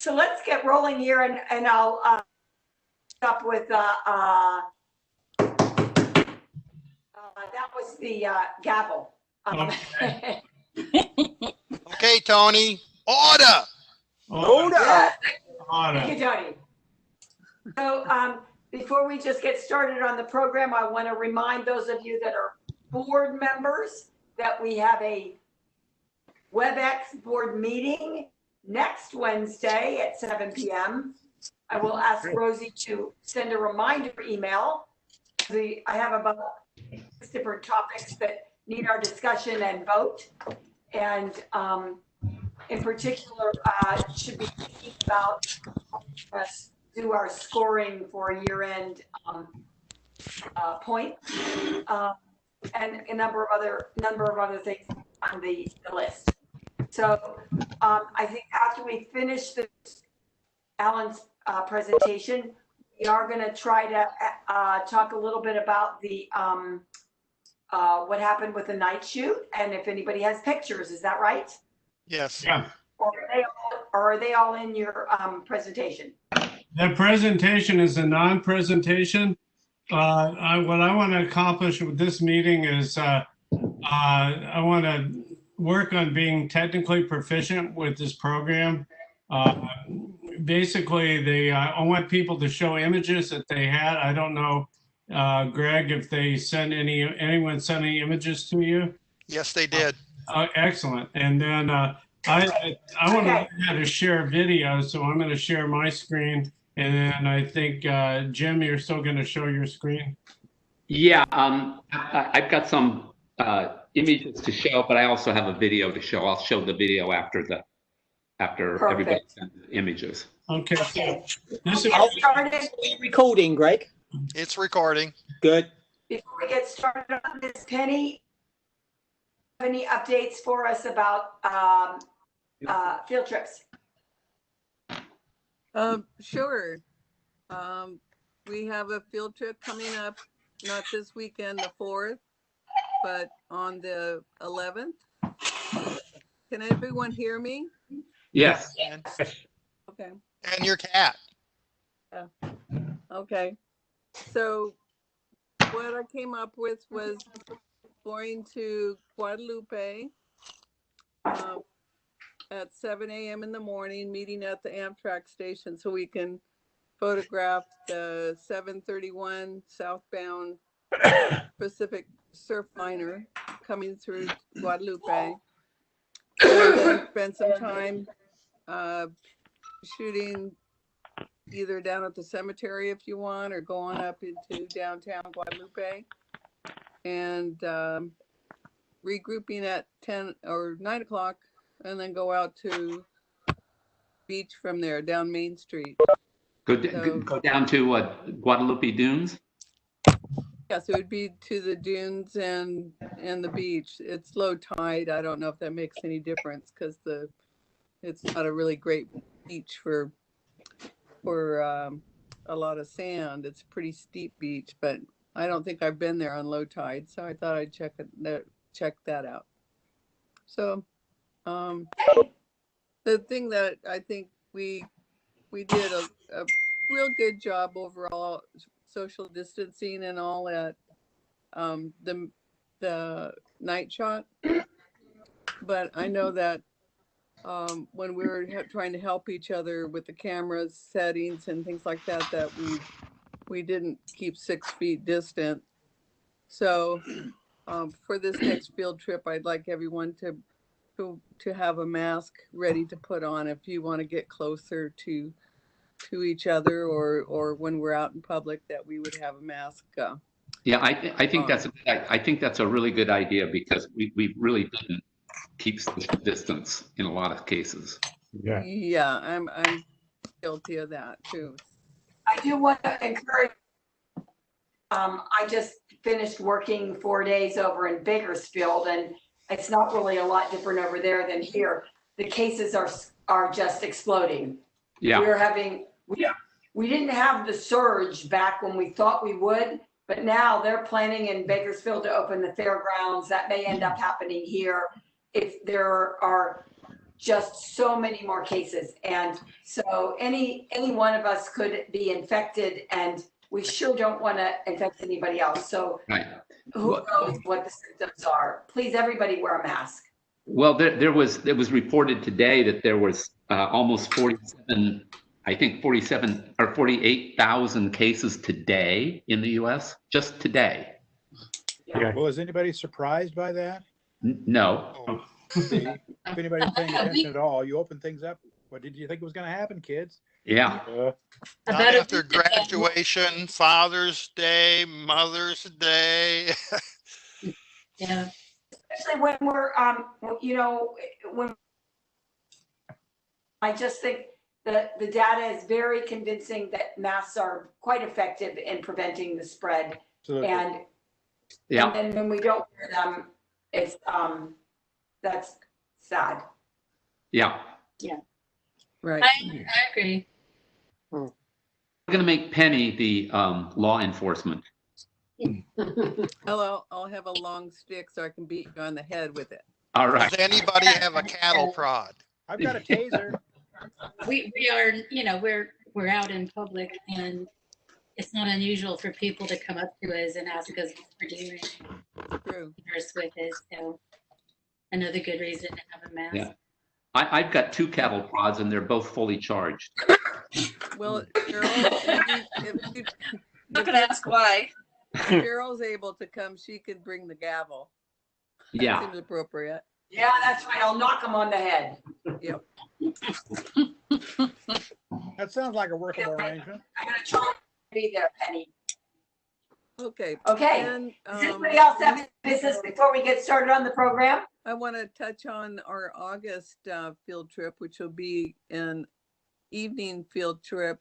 So let's get rolling here, and I'll up with that was the gavel. Okay. Okay, Tony. Order. Yeah. Order. Thank you, Tony. So before we just get started on the program, I want to remind those of you that are board members that we have a WebEx board meeting next Wednesday at 7 p.m. I will ask Rosie to send a reminder email. I have about 6 different topics that need our discussion and vote. And in particular, should be thinking about us do our scoring for year-end points and a number of other things on the list. So I think after we finish this Alan's presentation, we are going to try to talk a little bit about the what happened with the night shoot, and if anybody has pictures. Is that right? Yes. Yeah. Or are they all in your presentation? The presentation is a non-presentation. What I want to accomplish with this meeting is I want to work on being technically proficient with this program. Basically, I want people to show images that they had. I don't know, Greg, if they send anyone sent any images to you. Yes, they did. Excellent. And then I want to learn how to share video, so I'm going to share my screen. And then I think, Jim, you're still going to show your screen? Yeah, I've got some images to show, but I also have a video to show. I'll show the video after everybody sends the images. Okay. Okay. This is recording, Greg. It's recording. Good. Before we get started on this, Penny, any updates for us about field trips? Sure. We have a field trip coming up, not this weekend, the 4th, but on the 11th. Can everyone hear me? Yes. Okay. And your cat. Okay. So what I came up with was going to Guadalupe at 7 a.m. in the morning, meeting at the Amtrak station so we can photograph the 731 southbound Pacific Surfliner coming through Guadalupe. And then spend some time shooting either down at the cemetery if you want, or go on up into downtown Guadalupe, and regrouping at 10 or 9 o'clock, and then go out to beach from there down Main Street. Go down to Guadalupe Dunes. Yes, it would be to the dunes and the beach. It's low tide. I don't know if that makes any difference because it's not a really great beach for a lot of sand. It's a pretty steep beach, but I don't think I've been there on low tide, so I thought I'd check that out. So the thing that I think we did a real good job overall, social distancing and all at the night shot. But I know that when we were trying to help each other with the cameras settings and things like that, that we didn't keep 6 feet distant. So for this next field trip, I'd like everyone to have a mask ready to put on if you want to get closer to each other, or when we're out in public, that we would have a mask. Yeah, I think that's a really good idea, because we really didn't keep social distance in a lot of cases. Yeah, I'm guilty of that too. I do want to encourage. I just finished working 4 days over in Bakersfield, and it's not really a lot different over there than here. The cases are just exploding. Yeah. We didn't have the surge back when we thought we would, but now they're planning in Bakersfield to open the fairgrounds. That may end up happening here. If there are just so many more cases. And so any one of us could be infected, and we sure don't want to infect anybody else. So Right. who knows what the symptoms are? Please, everybody wear a mask. Well, it was reported today that there was almost 47, I think 47 or 48,000 cases today in the US, just today. Yeah. Well, is anybody surprised by that? No. Oh, See, if anybody's paying attention at all, you open things up. What did you think was going to happen, kids? Yeah. Not About a after week ago. graduation, Father's Day, Mother's Day. Yeah, Especially when we're, when I just think the data is very convincing that masks are quite effective in preventing the spread. Absolutely. And Yeah. then when we don't wear them, it's, that's sad. Yeah. Right. I agree. We're going to make Penny the law enforcement. Hello, I'll have a long stick so I can beat you on the head with it. All right. Does anybody have a cattle prod? I've got a taser. We are, we're out in public, and it's not unusual for people to come up to us and ask us what we're doing, True. converse with us. So another good reason to have a mask. Yeah. I've got 2 cattle prods and they're both fully charged. Well, Cheryl, if Not gonna ask why. Cheryl's able to come, she could bring the gavel. Yeah. Seems appropriate. Yeah, that's right. I'll knock them on the head. Yep. That sounds like a workable arrangement. I'm gonna try to be there, Penny. Okay. Okay. And Does anybody else have business before we get started on the program? I want to touch on our August field trip, which will be an evening field trip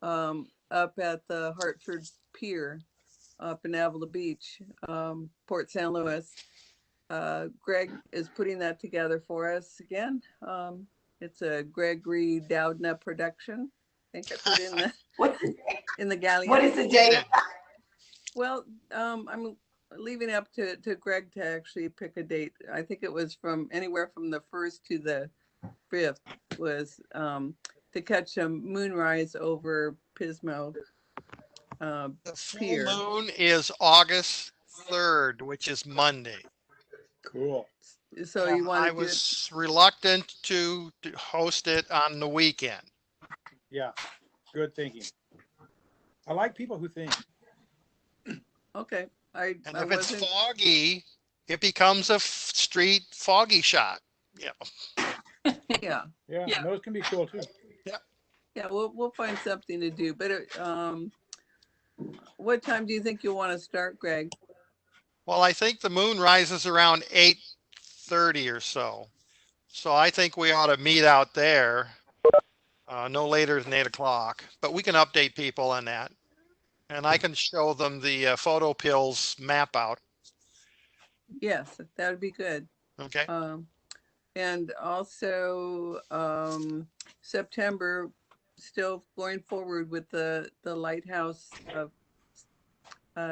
up at the Hartford Pier up in Avila Beach, Port San Luis. Greg is putting that together for us again. It's a Gregory Doudna production. I think I put What's the date? in the galleon. What is the date? Well, I'm leaving it up to Greg to actually pick a date. I think it was from anywhere from the 1st to the 5th was to catch a moonrise over Pismo The full Pier. moon is August 3rd, which is Monday. Cool. So you want I to do it? was reluctant to host it on the weekend. Yeah. Good thinking. I like people who think. Okay. I And if it's wasn't, foggy, it becomes a street foggy shot. Yeah. yeah. Yeah, Yeah. and those can be cool too. Yeah, we'll find something to do. But what time do you think you'll want to start, Greg? Well, I think the moon rises around 8:30 or so. So I think we ought to meet out there no later than 8 o'clock. But we can update people on that. And I can show them the photo pills map out. Yes, that would be good. Okay. And also September, still going forward with the lighthouse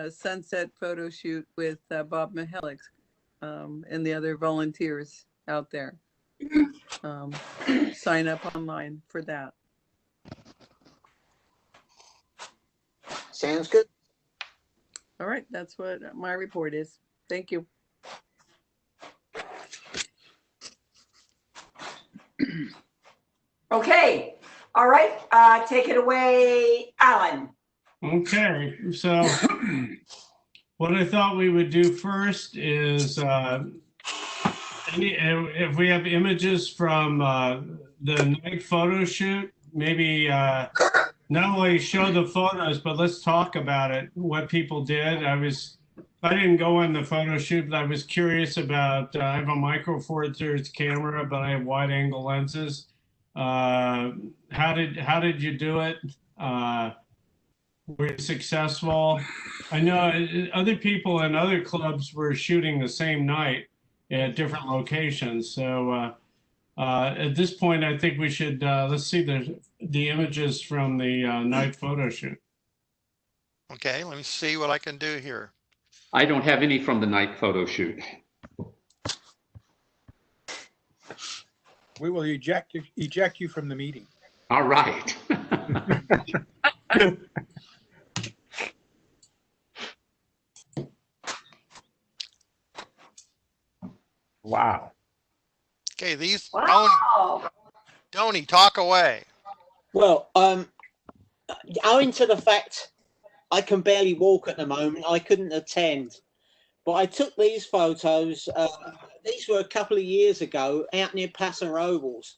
sunset photo shoot with Bob Mihalik and the other volunteers out there. Sign up online for that. Sounds good. All right, that's what my report is. Thank you. Okay. All right. Take it away, Alan. Okay, so what I thought we would do first is if we have images from the night photo shoot, maybe not only show the photos, but let's talk about it, what people did. I didn't go in the photo shoot, but I was curious about, I have a Micro Four Thirds camera, but I have wide angle lenses. How did you do it? Were you successful? I know other people in other clubs were shooting the same night at different locations. So at this point, I think we should let's see the images from the night photo shoot. Okay. Let me see what I can do here. I don't have any from the night photo shoot. We will eject you from the meeting. All right. Wow. Okay, these, Wow. Tony, talk away. Well, owing to the fact I can barely walk at the moment, I couldn't attend. But I took these photos. These were a couple of years ago out near Paso Robles,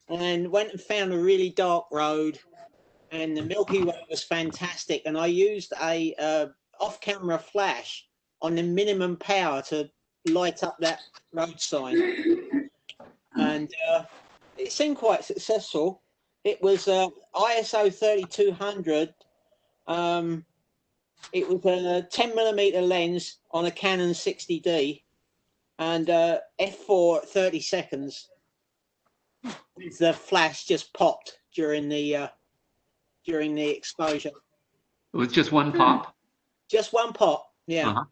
and went and found a really dark road, and the Milky Way was fantastic. And I used a off-camera flash on the minimum power to light up that road sign, and it seemed quite successful. It was ISO 3200. It was a 10mm lens on a Canon 60D, and f4 at 30 seconds. The flash just popped during the exposure. It was just one pop. Just one pop, yeah. Uh-huh.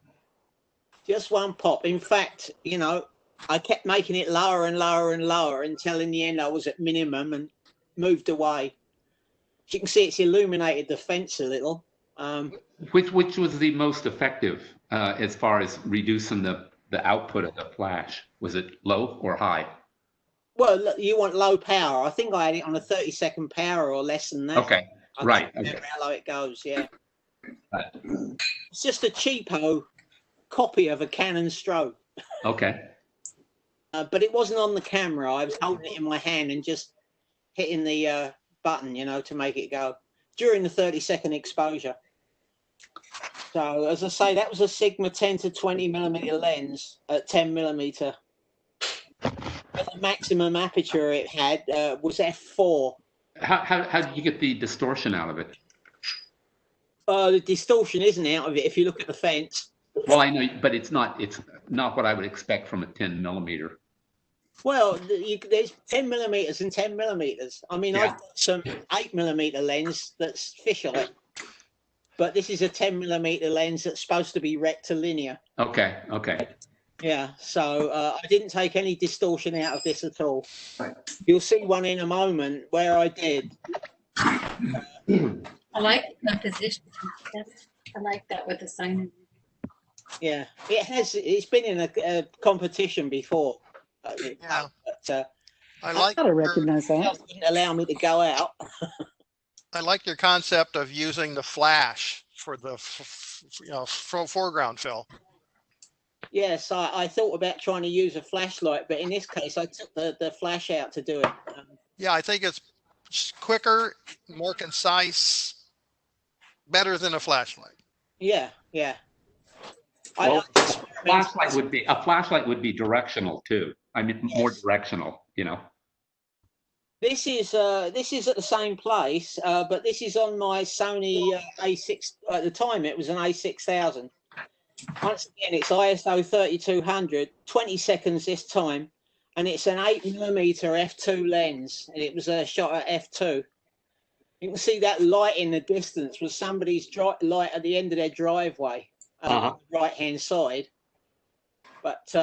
Just one pop. In fact, you know, I kept making it lower and lower and lower until in the end I was at minimum and moved away. As you can see, it's illuminated the fence a little. Which was the most effective as far as reducing the output of the flash? Was it low or high? Well, look, you want low power. I think I had it on a 30-second power or less than that. Okay, right. I don't Okay. know how low it goes, yeah. Right. It's just a cheapo copy of a Canon strobe. Okay. But it wasn't on the camera. I was holding it in my hand and just hitting the button, you know, to make it go during the 30-second exposure. So, as I say, that was a Sigma 10 to 20mm lens at 10mm. But the maximum aperture it had was f4. How did you get the distortion out of it? The distortion isn't out of it if you look at the fence. Well, I know, but it's not what I would expect from a 10mm. Well, there's 10mm and 10mm. I mean, Yeah. I've got some 8mm lens that's fisheye, but this is a 10mm lens that's supposed to be rectilinear. Okay. Okay. Yeah, so I didn't take any distortion out of this at all. You'll see one in a moment where I did. I like the composition. I like that with the sign. Yeah, it's been in a competition before. Yeah. But I like gotta recognize that. it wouldn't allow me to go out. I like your concept of using the flash for the foreground fill. Yes, I thought about trying to use a flashlight, but in this case, I took the flash out to do it. Yeah, I think it's quicker, more concise, better than a flashlight. Yeah, yeah. Well, a flashlight would be directional too. I mean, more directional, you know. This is at the same place, but this is on my Sony A6. At the time, it was an A6000. Once again, it's ISO 3200, 20 seconds this time, and it's an 8mm f2 lens, and it was a shot at f2. You can see that light in the distance was somebody's light at the end of their driveway, on the right-hand side. But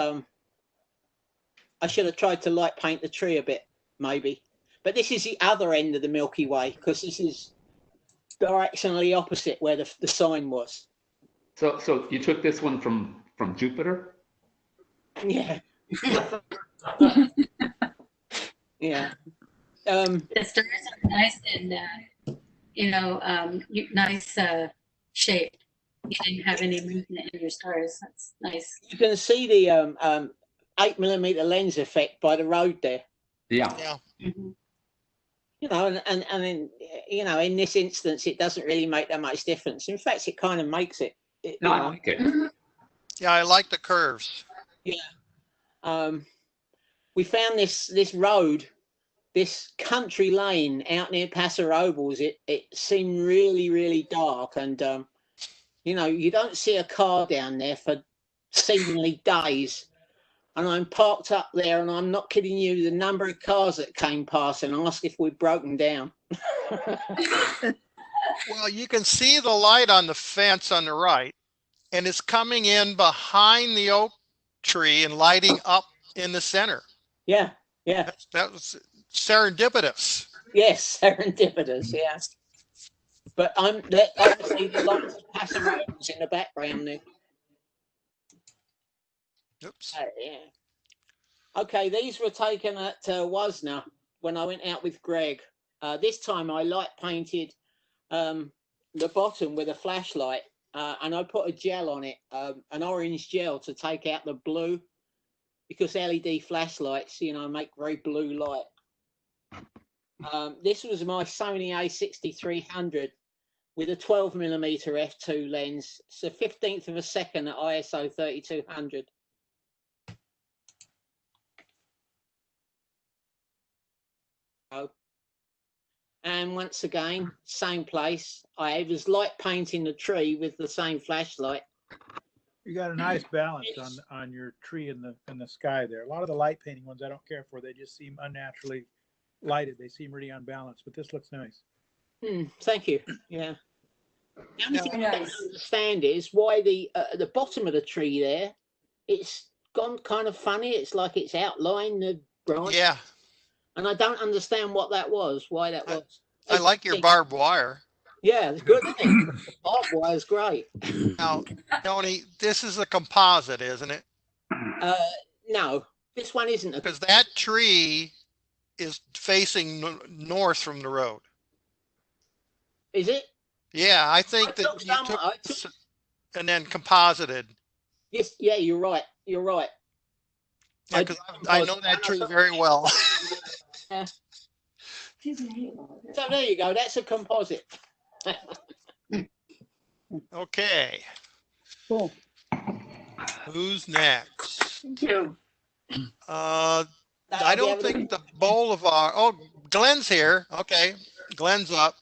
I should have tried to light paint the tree a bit, maybe. But this is the other end of the Milky Way, because this is directionally opposite where the sign was. So you took this one from Jupiter? Yeah. Yeah. The stars are nice and, nice shape. You didn't have any movement in your stars. That's nice. You can see the 8mm lens effect by the road there. Yeah. Yeah. Mm-hmm. You know, and in, you know, in this instance, it doesn't really make that much difference. In fact, it kind of makes it. No, I like it. Yeah, I like the curves. Yeah. We found this road, this country lane out near Paso Robles. It seemed really, really dark, and you know, you don't see a car down there for seemingly days. And I'm parked up there, and I'm not kidding you, the number of cars that came past and asked if we'd broken down. Well, you can see the light on the fence on the right, and it's coming in behind the oak tree and lighting up in the center. Yeah, Yeah. That was serendipitous. Yes, serendipitous. Yeah. But obviously the lights of Passaro's in the background there. Oops. Yeah. Okay, these were taken at Wasna when I went out with Greg. This time I light painted the bottom with a flashlight, and I put a gel on it, an orange gel to take out the blue, because LED flashlights, make very blue light. This was my Sony A6300 with a 12mm f2 lens. It's a 15th of a second at ISO 3200. And once again, same place. I was light painting the tree with the same flashlight. You got a nice balance on your tree in the sky there. A lot of the light painting ones I don't care for. They just seem unnaturally lighted. They seem really unbalanced, but this looks nice. Thank you. Yeah. The only thing I don't Nice. understand is why the bottom of the tree there, it's gone kind of funny. It's like it's outlined the branch. Yeah, And I don't understand what that was, why that was. I like your barbed wire. Yeah, it's good, isn't it? Barbed wire's great. Now, Tony, this is a composite, isn't it? No, this one isn't. Because that tree is facing north from the road. Is it? Yeah, I think I that took you some- took I took- and then composited. Yes, yeah, you're right. You're right. Yeah, because I know that tree very well. So there you go. That's a composite. Okay, Cool. who's next? Thank you. I don't think the Boulevard. Oh, Glenn's here. Okay, Glenn's up.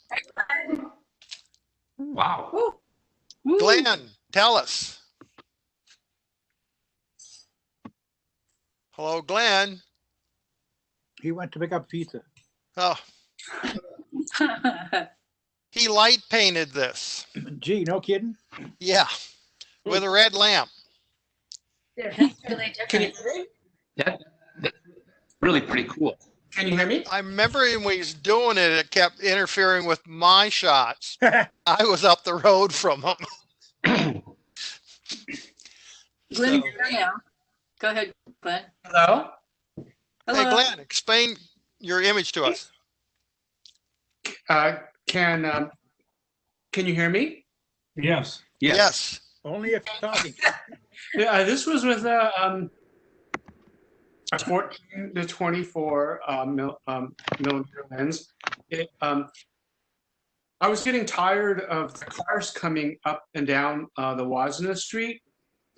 Wow. Glenn, tell us. Hello, Glenn. He went to pick up pizza. Oh, he light painted this. Gee, no kidding. Yeah, with a red lamp. That's really Can different. you, That's really pretty cool. can you hear me? I remember when he was doing it, it kept interfering with my shots. I was up the road from him. Glenn, now. Go ahead, Glenn. Hello? Hey, Hello. Glenn, explain your image to us. Can you hear me? Yes. Yes. Only if you're talking. Yeah, this was with a 14 to 24 millimeter lens. I was getting tired of the cars coming up and down the Wasna Street.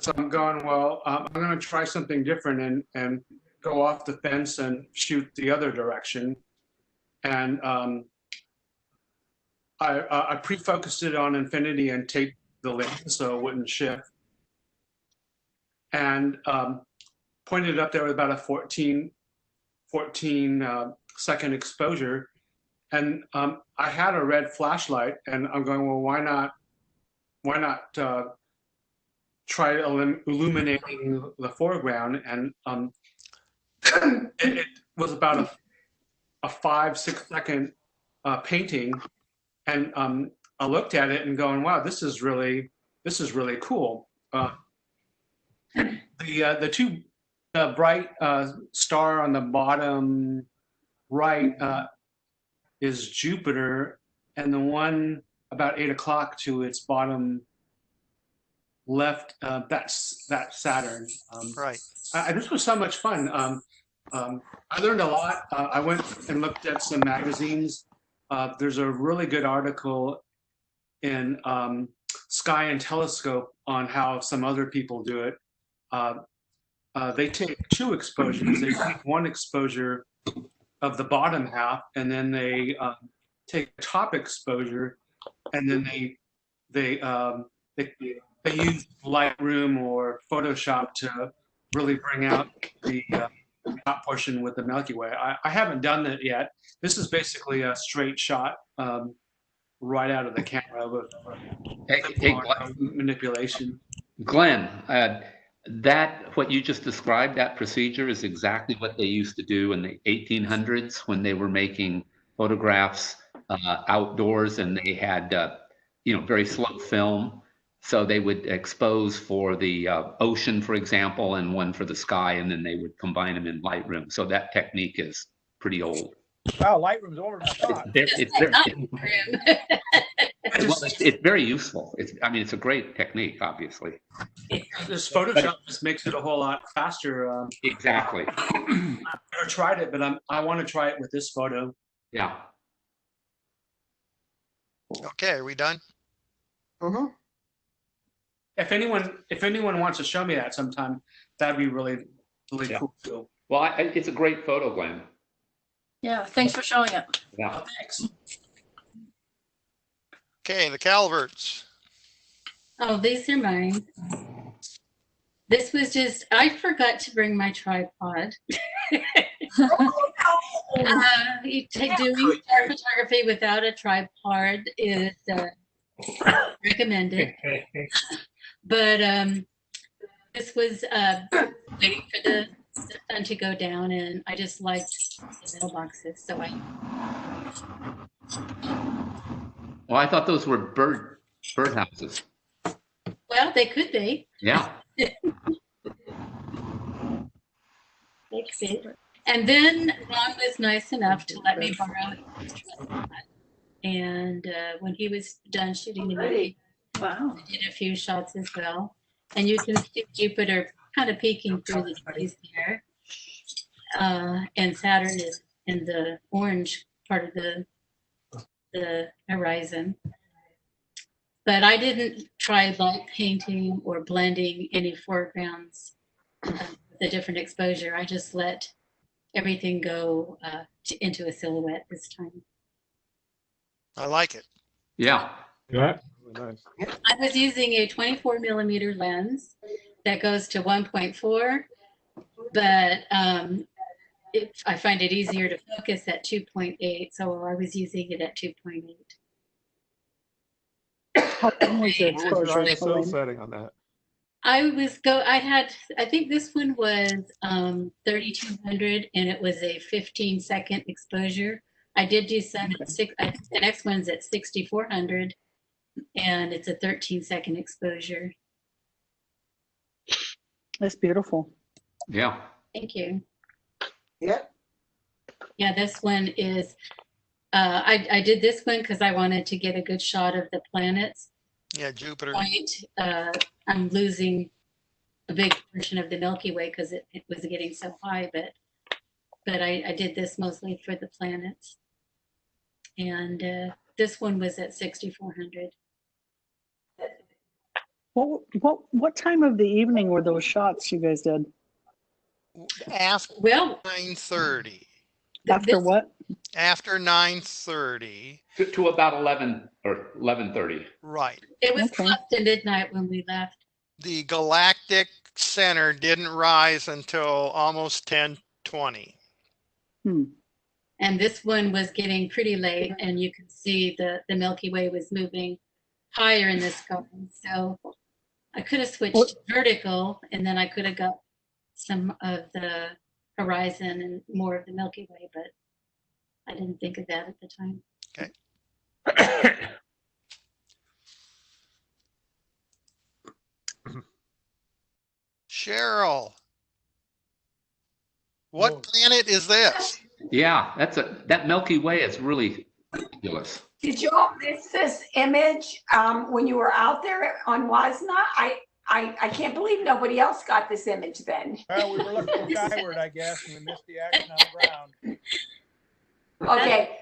So I'm going, well, I'm going to try something different and go off the fence and shoot the other direction. And I pre-focused it on infinity and taped the lens so it wouldn't shift. And pointed it up there with about a 14 second exposure. And I had a red flashlight, and I'm going, well, why not try illuminating the foreground? And it was about a 5-6 second painting, and I looked at it and going, wow, this is really cool. The two bright star on the bottom right is Jupiter, and the one about 8 o'clock to its bottom left, that's Saturn. Right. This was so much fun. I learned a lot. I went and looked at some magazines. There's a really good article in Sky and Telescope on how some other people do it. They take 2 exposures. They take 1 exposure of the bottom half, and then they take top exposure, and then they use Lightroom or Photoshop to really bring out the top portion with the Milky Way. I haven't done that yet. This is basically a straight shot right out of the camera with Hey, manipulation. Glenn, That, what you just described, that procedure is exactly what they used to do in the 1800s when they were making photographs outdoors, and they had, very slow film. So they would expose for the ocean, for example, and one for the sky, and then they would combine them in Lightroom. So that technique is pretty old. Wow, Lightroom's older than I thought. It's very useful. It's a great technique, obviously. This Photoshop just makes it a whole lot faster. Exactly. I've never tried it, but I want to try it with this photo. Yeah. Okay, are we done? Uh-huh. If anyone wants to show me that sometime, that'd be really Yeah. cool too. Well, it's a great photo, Glenn. Yeah, thanks for showing it. Yeah. Oh, thanks. Okay, the Calverts. Oh, these are mine. This was just, I forgot to bring my tripod. Doing star photography without a tripod is recommended. But this was waiting for the sun to go down, and I just liked the mailboxes, so Well, I thought those were birdhouses. well, they could be. Yeah. They could be. And then Ron was nice enough to let me borrow his tripod. And when he was done shooting the movie, Wow. I did a few shots as well. And you can see Jupiter kind of peeking through the trees there. And Saturn is in the orange part of the horizon. But I didn't try light painting or blending any foregrounds with a different exposure. I just let everything go into a silhouette this time. I like it. Yeah. Yeah. I was using a 24 millimeter lens that goes to 1.4, but I find it easier to focus at 2.8, so I was using it at 2.8. How long was the What was your exposure, ISO Elaine? setting on that? I think this one was 3200, and it was a 15-second exposure. I did do some at the next one's at 6400, and it's a 13-second exposure. That's beautiful. Yeah. Thank you. Yeah. Yeah, this one is, I did this one because I wanted to get a good shot of the planets. Yeah, Jupiter. I'm losing a big portion of the Milky Way because it was getting so high, but I did this mostly for the planets. And this one was at 6400. What time of the evening were those shots you guys did? After Well, 9:30. After what? After 9:30. To about 11 or 11:30. Right. It was Okay. close to midnight when we left. The galactic center didn't rise until almost 10:20. And this one was getting pretty late, and you can see the Milky Way was moving higher in the sky. So I could have switched vertical, and then I could have got some of the horizon and more of the Milky Way, but I didn't think of that at the time. Okay. Cheryl, what planet is this? Yeah, that Milky Way is really ridiculous. Did you all miss this image when you were out there on Wasna? I can't believe nobody else got this image then. Well, we were looking skyward, I guess, and we missed the action on the ground. Okay,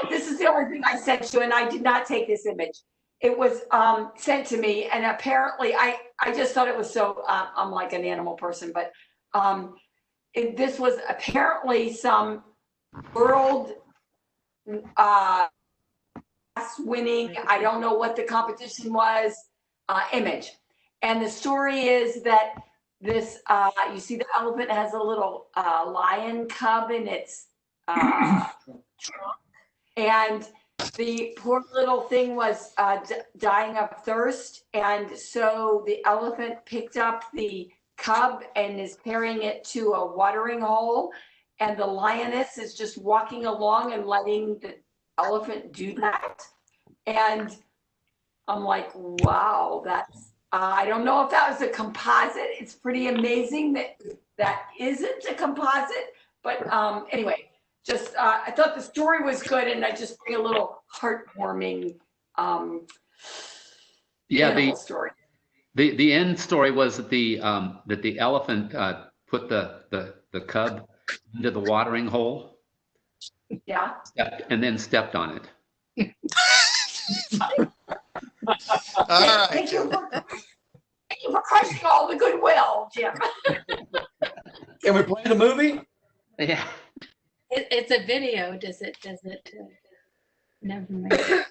this is the only thing I sent you, and I did not take this image. It was sent to me, and apparently I just thought it was so, I'm like an animal person, but this was apparently some world winning, I don't know what the competition was, image. And the story is that this, you see the elephant has a little lion cub in its trunk. And the poor little thing was dying of thirst. And so the elephant picked up the cub and is carrying it to a watering hole. And the lioness is just walking along and letting the elephant do that. And I'm like, wow, that's, I don't know if that was a composite. It's pretty amazing that that isn't a composite. But anyway, just I thought the story was good, and I just bring a little heartwarming animal story. The end story was that the elephant put the cub into the watering hole. Yeah. And then stepped on it. All right. Thank you for crushing all the goodwill, Jim. Can we play the movie? Yeah. It's a video. Does it? Never mind.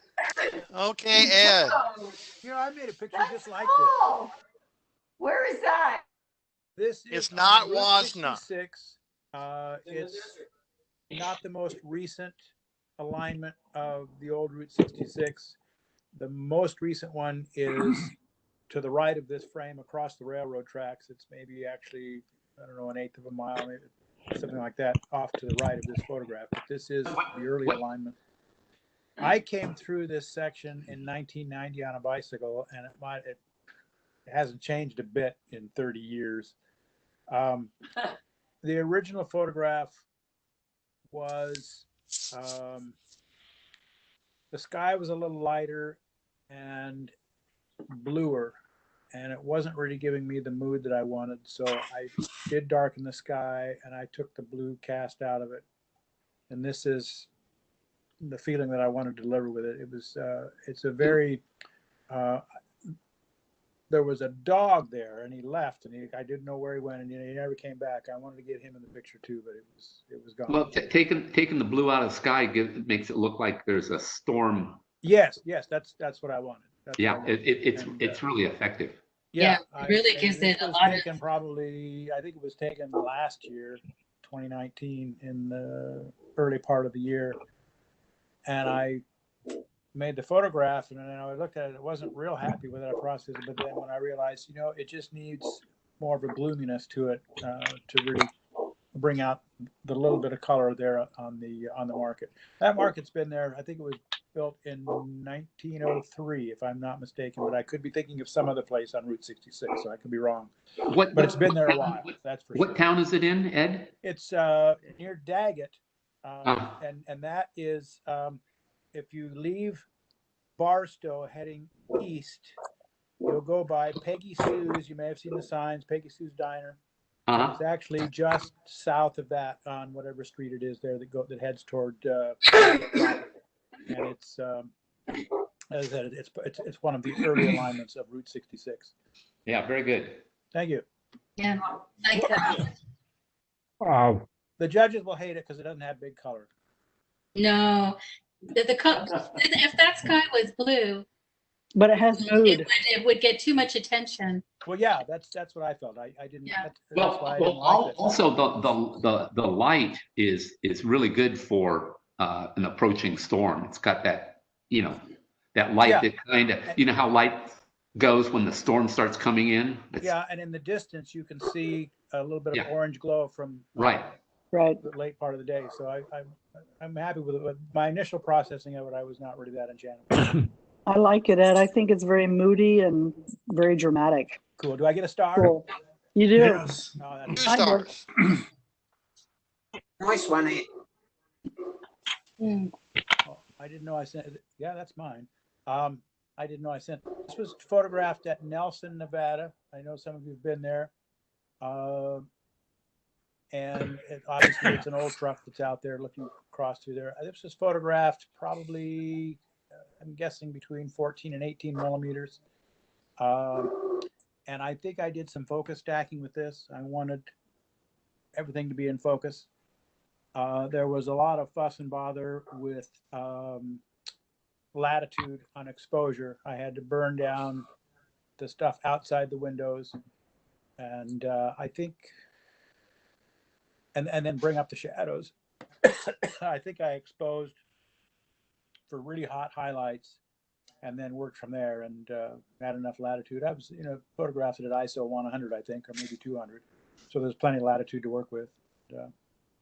Okay, Ed. You know, I made a picture just like Oh, where is that? this. This It's is not on Route Wasna. 66. It's not the most recent alignment of the old Route 66. The most recent one is to the right of this frame across the railroad tracks. It's maybe actually, I don't know, an eighth of a mile, maybe something like that, off to the right of this photograph. But this is the early alignment. I came through this section in 1990 on a bicycle, and it hasn't changed a bit in 30 years. The original photograph was the sky was a little lighter and bluer, and it wasn't really giving me the mood that I wanted. So I did darken the sky, and I took the blue cast out of it. And this is the feeling that I wanted to deliver with it. It was, it's a very, there was a dog there, and he left, and I didn't know where he went, and he never came back. I wanted to get him in the picture too, but it was gone. Well, taking the blue out of the sky makes it look like there's a storm. Yes, that's what I wanted. That's Yeah, what I wanted. it's really effective. Yeah, it really gives it a lot of. Taken probably, I think it was taken last year, 2019, in the early part of the year, and I made the photograph, and then I looked at it. I wasn't real happy with that process, but then when I realized, it just needs more of a gloominess to it to really bring out the little bit of color there on the market. That market's been there. I think it was built in 1903, if I'm not mistaken, but I could be thinking of some other place on Route 66, so I could be wrong. But it's been there a while. That's for sure. What town is it in, Ed? It's near Daggett, and that is if you leave Barstow heading east, you'll go by Peggy Sue's. You may have seen the signs, Peggy Sue's Diner. It's actually just south of that on whatever street it is there that heads toward. And it's, as I said, it's one of the early alignments of Route 66. Yeah, very good. Thank you. Yeah, like that. The judges will hate it because it doesn't have big color. No, if that sky was blue, but it has mood. It would get too much attention. Well, yeah, that's what I felt. I didn't. Yeah. That's why I didn't like it. Also the light is really good for an approaching storm. It's got that that light that kind of how light goes when the storm starts coming in. Yeah, and in the distance you can see a little bit of orange glow from right the late part of the day. So I'm happy with it. But my initial processing of it, I was not really that enchanted. I like it, Ed. I think it's very moody and very dramatic. Cool. Do I get a star? Cool. You do. Yes. Oh, 2 that's stars. Nice one, Ed. Oh, I didn't know I sent it. Yeah, that's mine. I didn't know I sent. This was photographed at Nelson, Nevada. I know some of you've been there. And obviously it's an old truck that's out there looking across through there. This was photographed probably, I'm guessing, between 14 and 18 millimeters. And I think I did some focus stacking with this. I wanted everything to be in focus. There was a lot of fuss and bother with latitude on exposure. I had to burn down the stuff outside the windows, and I think, and then bring up the shadows. I think I exposed for really hot highlights and then worked from there, and had enough latitude. I was, photographed it at ISO 100, I think, or maybe 200. So there's plenty of latitude to work with.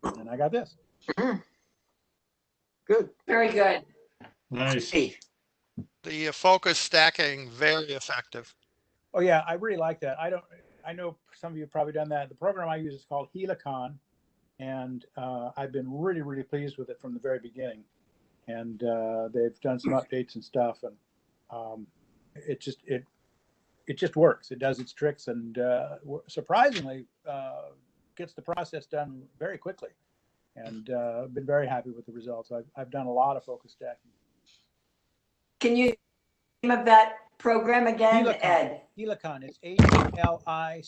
And I got this. Good. Very good. Nice. The focus stacking, very effective. Oh yeah, I really like that. I know some of you have probably done that. The program I use is called Helicon, and I've been really, really pleased with it from the very beginning. And they've done some updates and stuff, and it just works. It does its tricks, and surprisingly gets the process done very quickly. And I've been very happy with the results. I've done a lot of focus stacking. Can you name of that program again, Ed? Helicon. It's Helicon.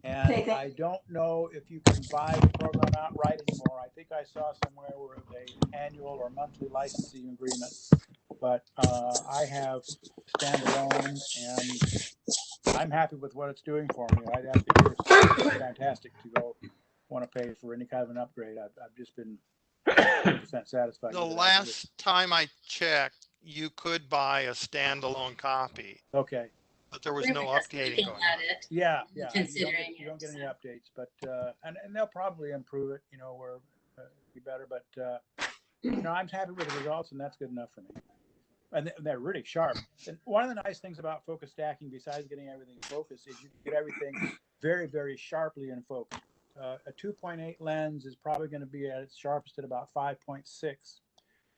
And Okay, I don't know if you can buy the program outright anymore. I think I saw somewhere where it's an annual or monthly licensing agreement. But I have standalone, and I'm happy with what it's doing for me. I'd have to hear it's fantastic to go want to pay for any kind of an upgrade. I've just been 100% satisfied. The last time I checked, you could buy a standalone copy. Okay. But there was no updating going on. Yeah. Considering you don't get any updates, but and they'll probably improve it. Where be better. But I'm happy with the results, and that's good enough for me. And they're really sharp. And one of the nice things about focus stacking, besides getting everything in focus, is you get everything very, very sharply in focus. A 2.8 lens is probably going to be at its sharpest at about 5.6,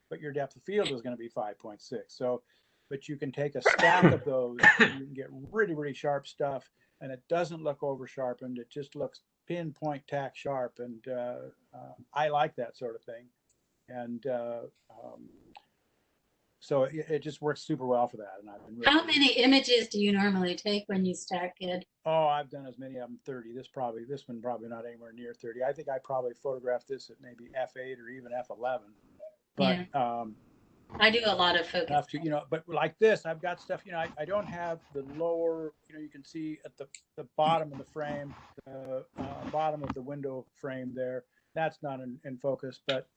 but your depth of field is going to be 5.6. So, but you can take a stack of those, and you can get really, really sharp stuff, and it doesn't look over sharpened. It just looks pinpoint tack sharp, and I like that sort of thing. And so it just works super well for that. And I've been really How many images do you normally take when you stack it? Oh, I've done as many of them, 30. This one probably not anywhere near 30. I think I probably photographed this at maybe f8 or even f11. But yeah. I do a lot of focus. But like this, I've got stuff, I don't have the lower, you can see at the bottom of the frame, bottom of the window frame there. That's not in focus, but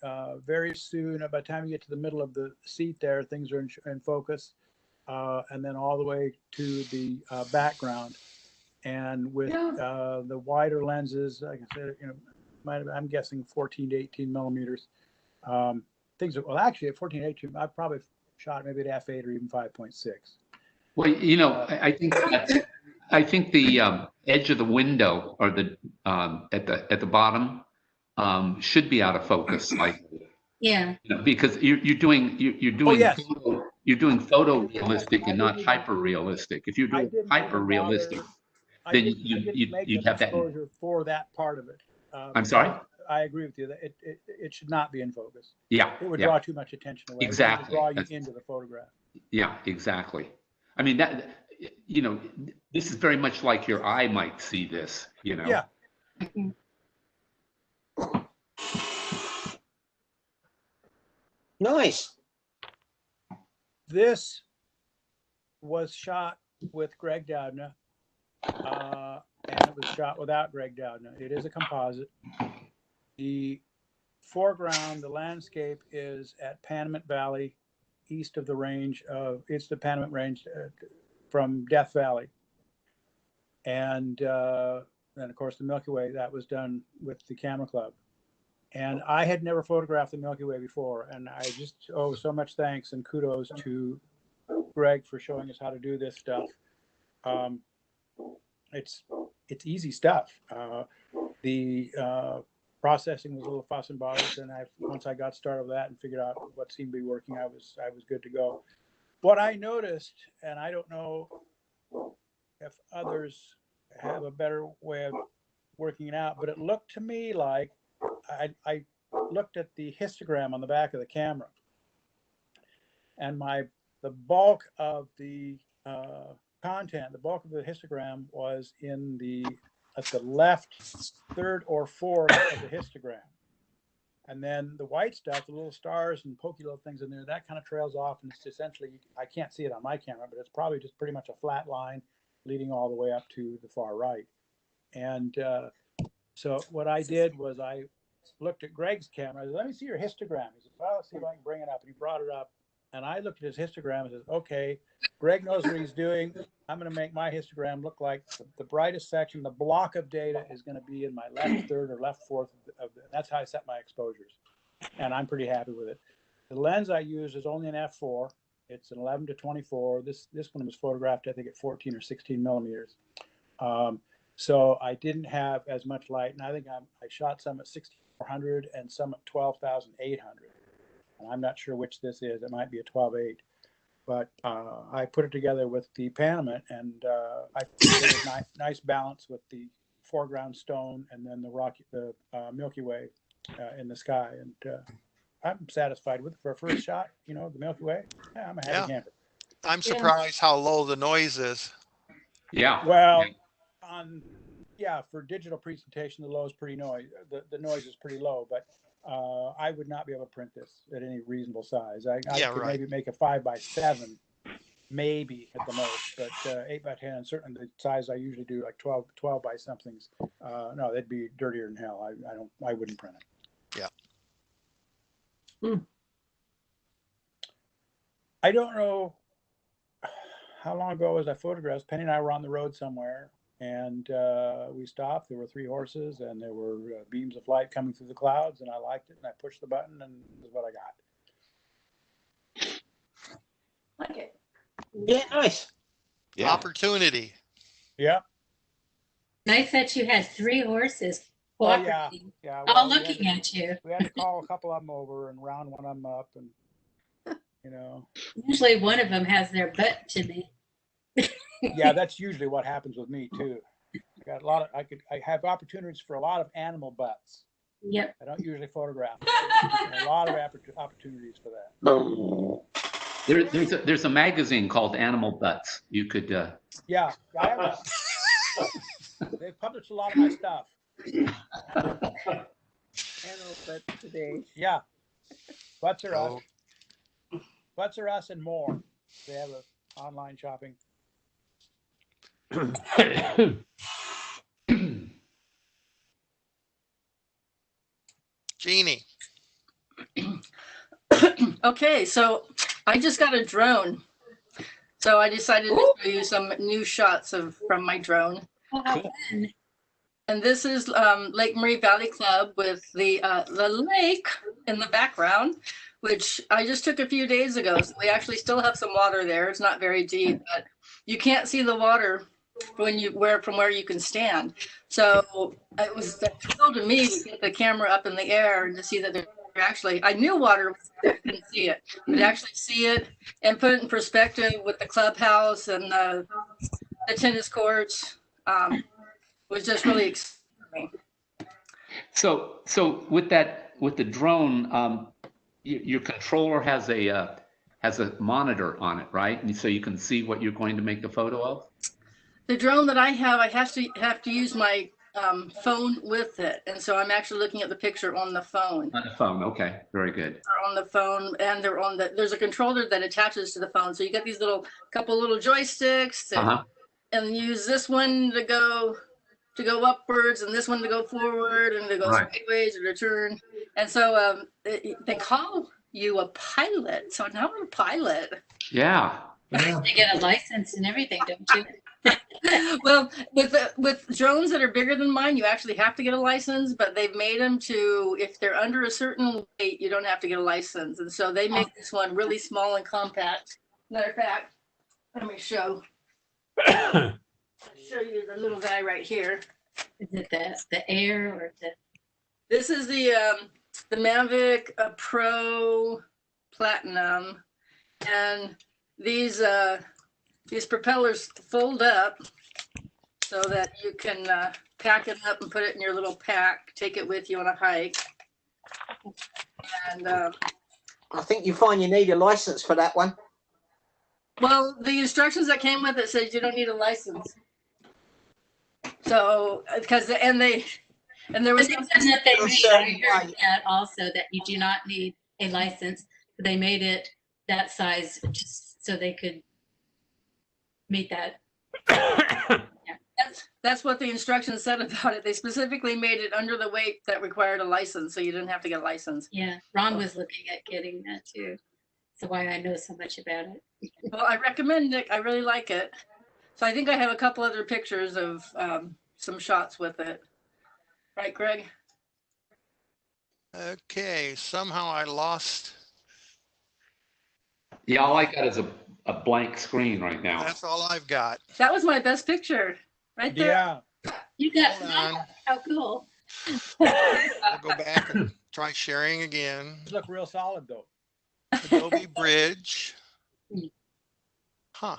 very soon, by the time you get to the middle of the seat there, things are in focus, and then all the way to the background. And with the wider lenses, like I said, I'm guessing 14 to 18 millimeters. Things are, well, actually at 14 to 18, I've probably shot maybe at f8 or even 5.6. Well, I think the edge of the window or the at the bottom should be out of focus, because you're doing you're doing photorealistic and not hyper realistic. If you're doing hyper realistic, then you'd have that exposure for that part of it. I'm sorry. I agree with you that it should not be in focus. Yeah, it would draw too much attention away. Exactly. It would draw you into the photograph. Yeah, exactly. I mean this is very much like your eye might see this. Yeah. Nice. This was shot with Greg Doudna, and it was shot without Greg Doudna. It is a composite. The foreground, the landscape is at Panamint Valley, east of the range of, it's the Panamint Range from Death Valley. And then, of course, the Milky Way, that was done with the Camera Club. And I had never photographed the Milky Way before, and I just owe so much thanks and kudos to Greg for showing us how to do this stuff. It's easy stuff. The processing was a little fuss and bothers, and once I got started with that and figured out what seemed to be working, I was good to go. What I noticed, and I don't know if others have a better way of working it out, but it looked to me like I looked at the histogram on the back of the camera, and the bulk of the content, the bulk of the histogram was at the left third or fourth of the histogram. And then the white stuff, the little stars and pokey little things in there, that kind of trails off, and it's essentially, I can't see it on my camera, but it's probably just pretty much a flat line leading all the way up to the far right. And so what I did was I looked at Greg's camera. I said, let me see your histogram. He said, well, let's see if I can bring it up. And he brought it up, And I looked at his histogram and says, okay, Greg knows what he's doing. I'm going to make my histogram look like the brightest section. The block of data is going to be in my left third or left fourth that's how I set my exposures. And I'm pretty happy with it. The lens I use is only an f4. It's an 11 to 24. This one was photographed, I think, at 14 or 16 millimeters. So I didn't have as much light. And I think I shot some at 6400 and some at 12,800. And I'm not sure which this is. It might be a 12.8. But I put it together with the Panamint, and I think it was nice balance with the foreground stone and then the Milky Way in the sky. And I'm satisfied with it for a first shot. You know, the Milky Way. Yeah, I'm a happy camper. I'm surprised how low the noise is. Yeah. Well, for digital presentation, the low is pretty noise. The noise is pretty low, but I would not be able to print this at any reasonable size. I could maybe make a 5x7, maybe at the most, but 8x10, and certainly the size I usually do, like 12 by somethings. No, they'd be dirtier than hell. I wouldn't print it. Yeah. I don't know how long ago was I photographed. Penny and I were on the road somewhere, and we stopped. There were 3 horses, and there were beams of light coming through the clouds, and I liked it, and I pushed the button, and this is what I got. Like it. Yeah, nice. Yeah. Opportunity. Yeah. Nice that you had 3 horses Oh, cooperating, yeah. all looking at you. We had to call a couple of them over and round one of them up, and you know. Usually one of them has their butt to me. Yeah, that's usually what happens with me too. I got a lot of. I have opportunities for a lot of animal butts. Yep. I don't usually photograph them. A lot of opportunities for that. There's a magazine called Animal Butts. You could. Yeah, I have that. They've published a lot of my stuff. Animal butt today. Yeah, Butts Are Us. Butts Are Us and more. They have an online shopping. Jeannie. Okay, so I just got a drone. So I decided to show you some new shots from my drone. Oh, how fun. And this is Lake Murray Valley Club with the lake in the background, which I just took a few days ago. So we actually still have some water there. It's not very deep, but you can't see the water from where you can stand. So it was a thrill to me to get the camera up in the air and to see that there actually, I knew water was there, couldn't see it, but actually see it and put it in perspective with the clubhouse and the tennis courts was just really exciting. So with the drone, your controller has a monitor on it, right? And so you can see what you're going to make a photo of. The drone that I have to use my phone with it, and so I'm actually looking at the picture on the phone. On the phone, okay, very good. They're on the phone, and there's a controller that attaches to the phone, so you get these couple little joysticks, and use this one to go upwards, and this one to go forward, and to go sideways or to turn. And so they call you a pilot. So now I'm a pilot. Yeah. You get a license and everything, don't you? Well, with drones that are bigger than mine, you actually have to get a license, but they've made them to, if they're under a certain weight, you don't have to get a license. And so they make this one really small and compact. Matter of fact, let me show you the little guy right here. Is it the Air or the? This is the Mavic Pro Platinum, and these propellers fold up so that you can pack it up and put it in your little pack, take it with you on a hike. And I think you find you need a license for that one. well, the instructions that came with it says you don't need a license. So, because there was But that they made, I heard that also, that you do not need a license. They made it that size just so they could meet that. That's what the instructions said about it. They specifically made it under the weight that required a license, so you didn't have to get a license. Yeah, Ron was looking at getting that too. That's why I know so much about it. Well, I recommend it. I really like it. So I think I have a couple other pictures of some shots with it. Right, Greg? Okay, somehow I lost. Yeah, all I got is a blank screen right now. That's all I've got. That was my best picture. Right there. Yeah. You got Hold on. how cool. I'll go back and try sharing again. These look real solid though. Adobe Bridge. Huh.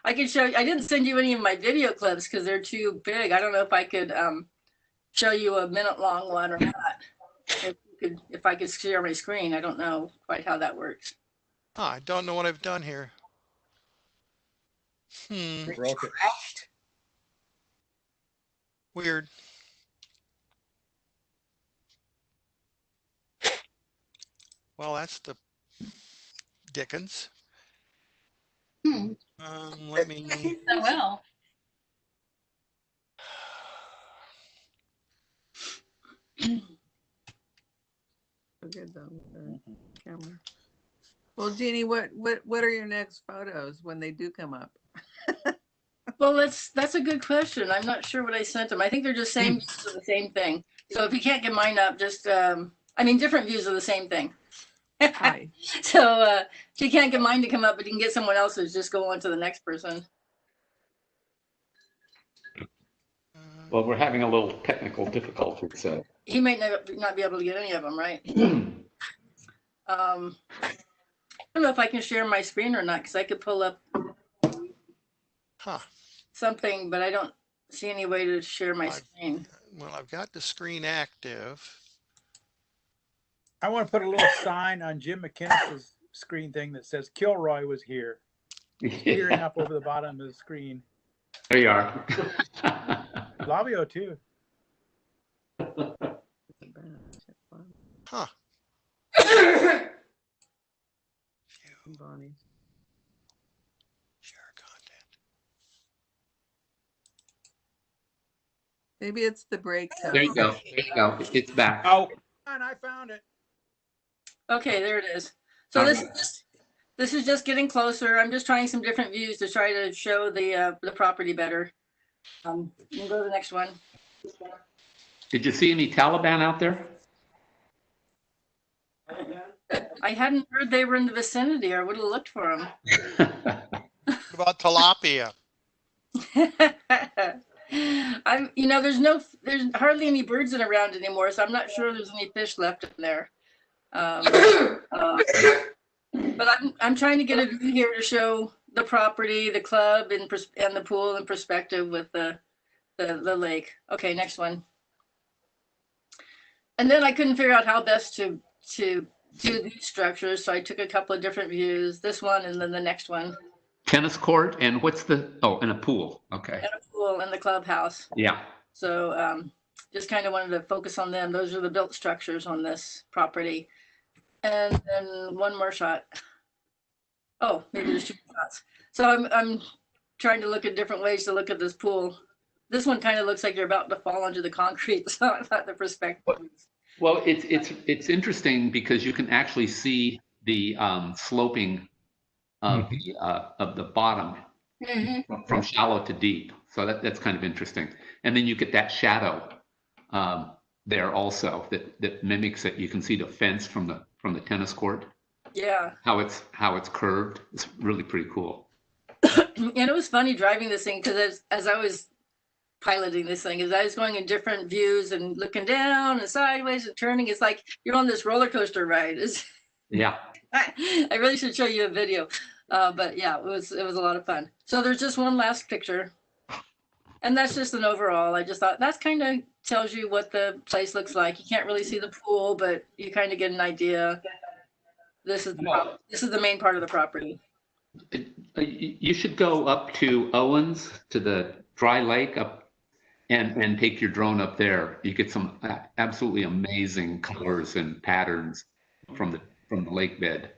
I can show you. I didn't send you any of my video clips because they're too big. I don't know if I could show you a minute-long one or not. If I could share my screen, I don't know quite how that works. Huh, I don't know what I've done here. Broke it. Weird. Well, that's the Dickens. Let me. So well. Good though, with the camera. Well, Jeannie, what are your next photos when they do come up? Well, that's a good question. I'm not sure what I sent them. I think they're just same views of the same thing. So if you can't get mine up, just I mean different views of the same thing. Hi. So if you can't get mine to come up, but you can get someone else's, just go on to the next person. Well, we're having a little technical difficulty, so. He may not be able to get any of them, right? I don't know if I can share my screen or not, because I could pull up something, but I don't see any way to share my screen. Well, I've got the screen active. I want to put a little sign on Jim McKinnis's screen thing that says Kilroy was here. Peering up over the bottom of the screen. There you are. Flavio too. Huh. Bonnie. Share content. Maybe it's the break time. There you go. There you go. It's back. Oh, I found it. Okay, there it is. So this is just getting closer. I'm just trying some different views to try to show the property better. You can go to the next one. Did you see any Taliban out there? I hadn't heard they were in the vicinity. I would have looked for them. What about tilapia? There's hardly any birds in around anymore, so I'm not sure there's any fish left in there. But I'm trying to get a view here to show the property, the club, and the pool in perspective with the lake. Okay, next one. And then I couldn't figure out how best to do these structures, so I took a couple of different views. This one and then the next one. Tennis court and what's the, and a pool. Okay. And a pool and the clubhouse. Yeah. So just kind of wanted to focus on them. Those are the built structures on this property. And then one more shot. Oh, maybe there's two shots. So I'm trying to look at different ways to look at this pool. This one kind of looks like you're about to fall onto the concrete. So I thought the perspective. Well, it's interesting because you can actually see the sloping of the bottom from shallow to deep. So that's kind of interesting. And then you get that shadow there also that mimics it. You can see the fence from the tennis court. Yeah. How it's curved. It's really pretty cool. And it was funny driving this thing because as I was piloting this thing, as I was going in different views and looking down and sideways and turning, it's like you're on this roller coaster ride. Yeah. I really should show you a video. But yeah, it was a lot of fun. So there's just one last picture. And that's just an overall. I just thought that's kind of tells you what the place looks like. You can't really see the pool, but you kind of get an idea. This is the main part of the property. You should go up to Owens, to the dry lake up, and take your drone up there. You get some absolutely amazing colors and patterns from the lake bed.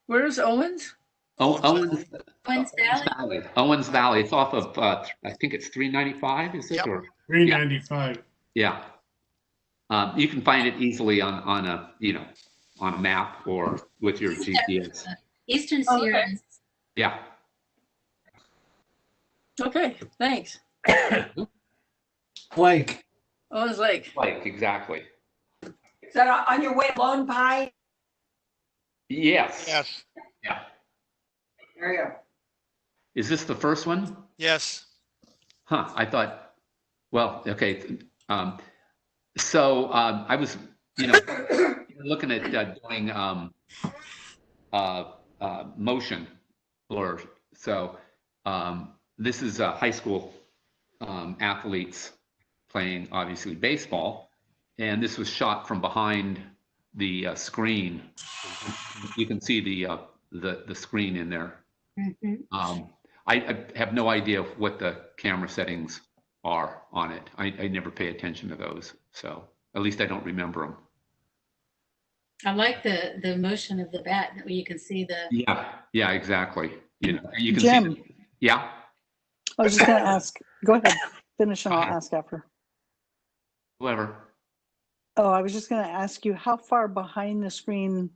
Where's Owens? Owens Valley. Owens Valley. It's off of I think it's 395. Is it? Yep. Or 395. yeah. You can find it easily on a on a map or with your GPS. Eastern Oh, okay. Sierras. Yeah. Okay, thanks. Lake. Owens Lake. Like, exactly. Is that on your way to Lone Pine? Yes. Yes, Yeah. There you go. Is this the first one? yes. Huh, I thought, well, okay. I was, looking at doing motion blur. So this is high school athletes playing, obviously, baseball. And this was shot from behind the screen. You can see the screen in there. Mhm. I have no idea what the camera settings are on it. I never pay attention to those, so at least I don't remember them. I like the motion of the bat that way you can see the. Yeah, exactly. You can Jim. see. Yeah. I was just going to ask, go ahead, finish and I'll ask after. Whoever. Oh, I was just going to ask you, how far behind the screen,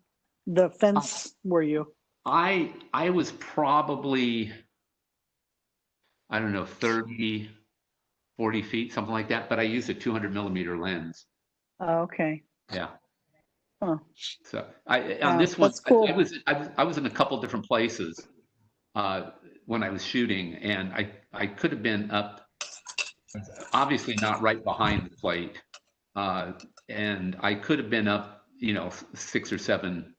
the fence were you? I was probably, I don't know, 30, 40 feet, something like that, but I used a 200 millimeter lens. Oh, okay. Yeah. Huh. So on this one, that's cool. I was in a couple different places when I was shooting, and I could have been up, obviously not right behind the plate, and I could have been up, 6 or 7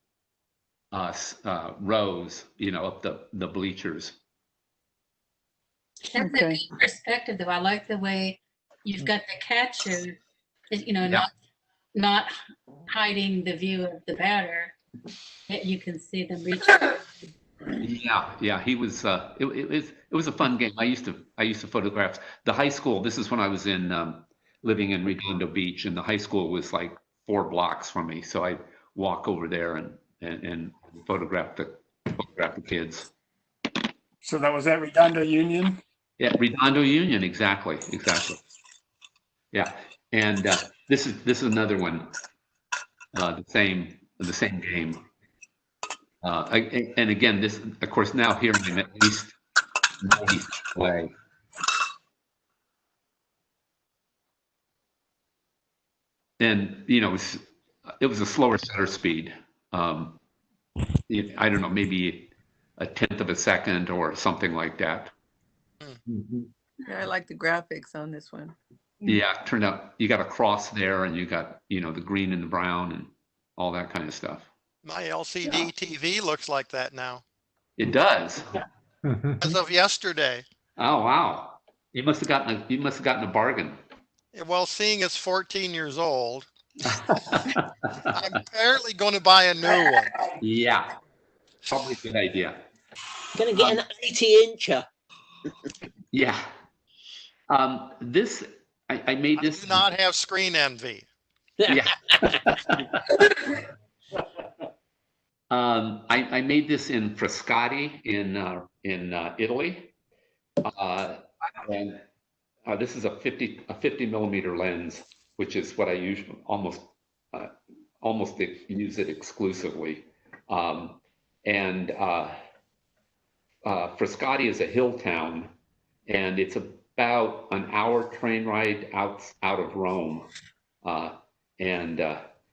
rows, up the bleachers. That's a Okay. good perspective, though. I like the way you've got the catcher, Yeah. not hiding the view of the batter. Yet you can see them reach. Yeah. He was. It was a fun game. I used to photograph the high school. This is when I was living in Redondo Beach, and the high school was like 4 blocks from me. So I walk over there and photograph the kids. So that was at Redondo Union? Yeah, Redondo Union, exactly. Yeah, and this is another one, the same game. And again, this, of course, now here I'm at least 90 feet away. And it was a slower shutter speed. I don't know, maybe 1/10 of a second or something like that. Yeah, I like the graphics on this one. Yeah, it turned out you got a cross there, and you got the green and the brown and all that kind of stuff. My LCD TV looks like that now, It does. as of yesterday. Oh wow! You must have gotten a bargain. Well, seeing it's 14 years old, I'm apparently going to buy a new one. Yeah, probably a good idea. Gonna get an 80-incher. Yeah. This I made this. I do not have screen envy. Yeah. I made this in Frascati in Italy, and this is a 50 millimeter lens, which is what I usually almost use it exclusively. And Frascati is a hill town, and it's about an hour train ride out of Rome, and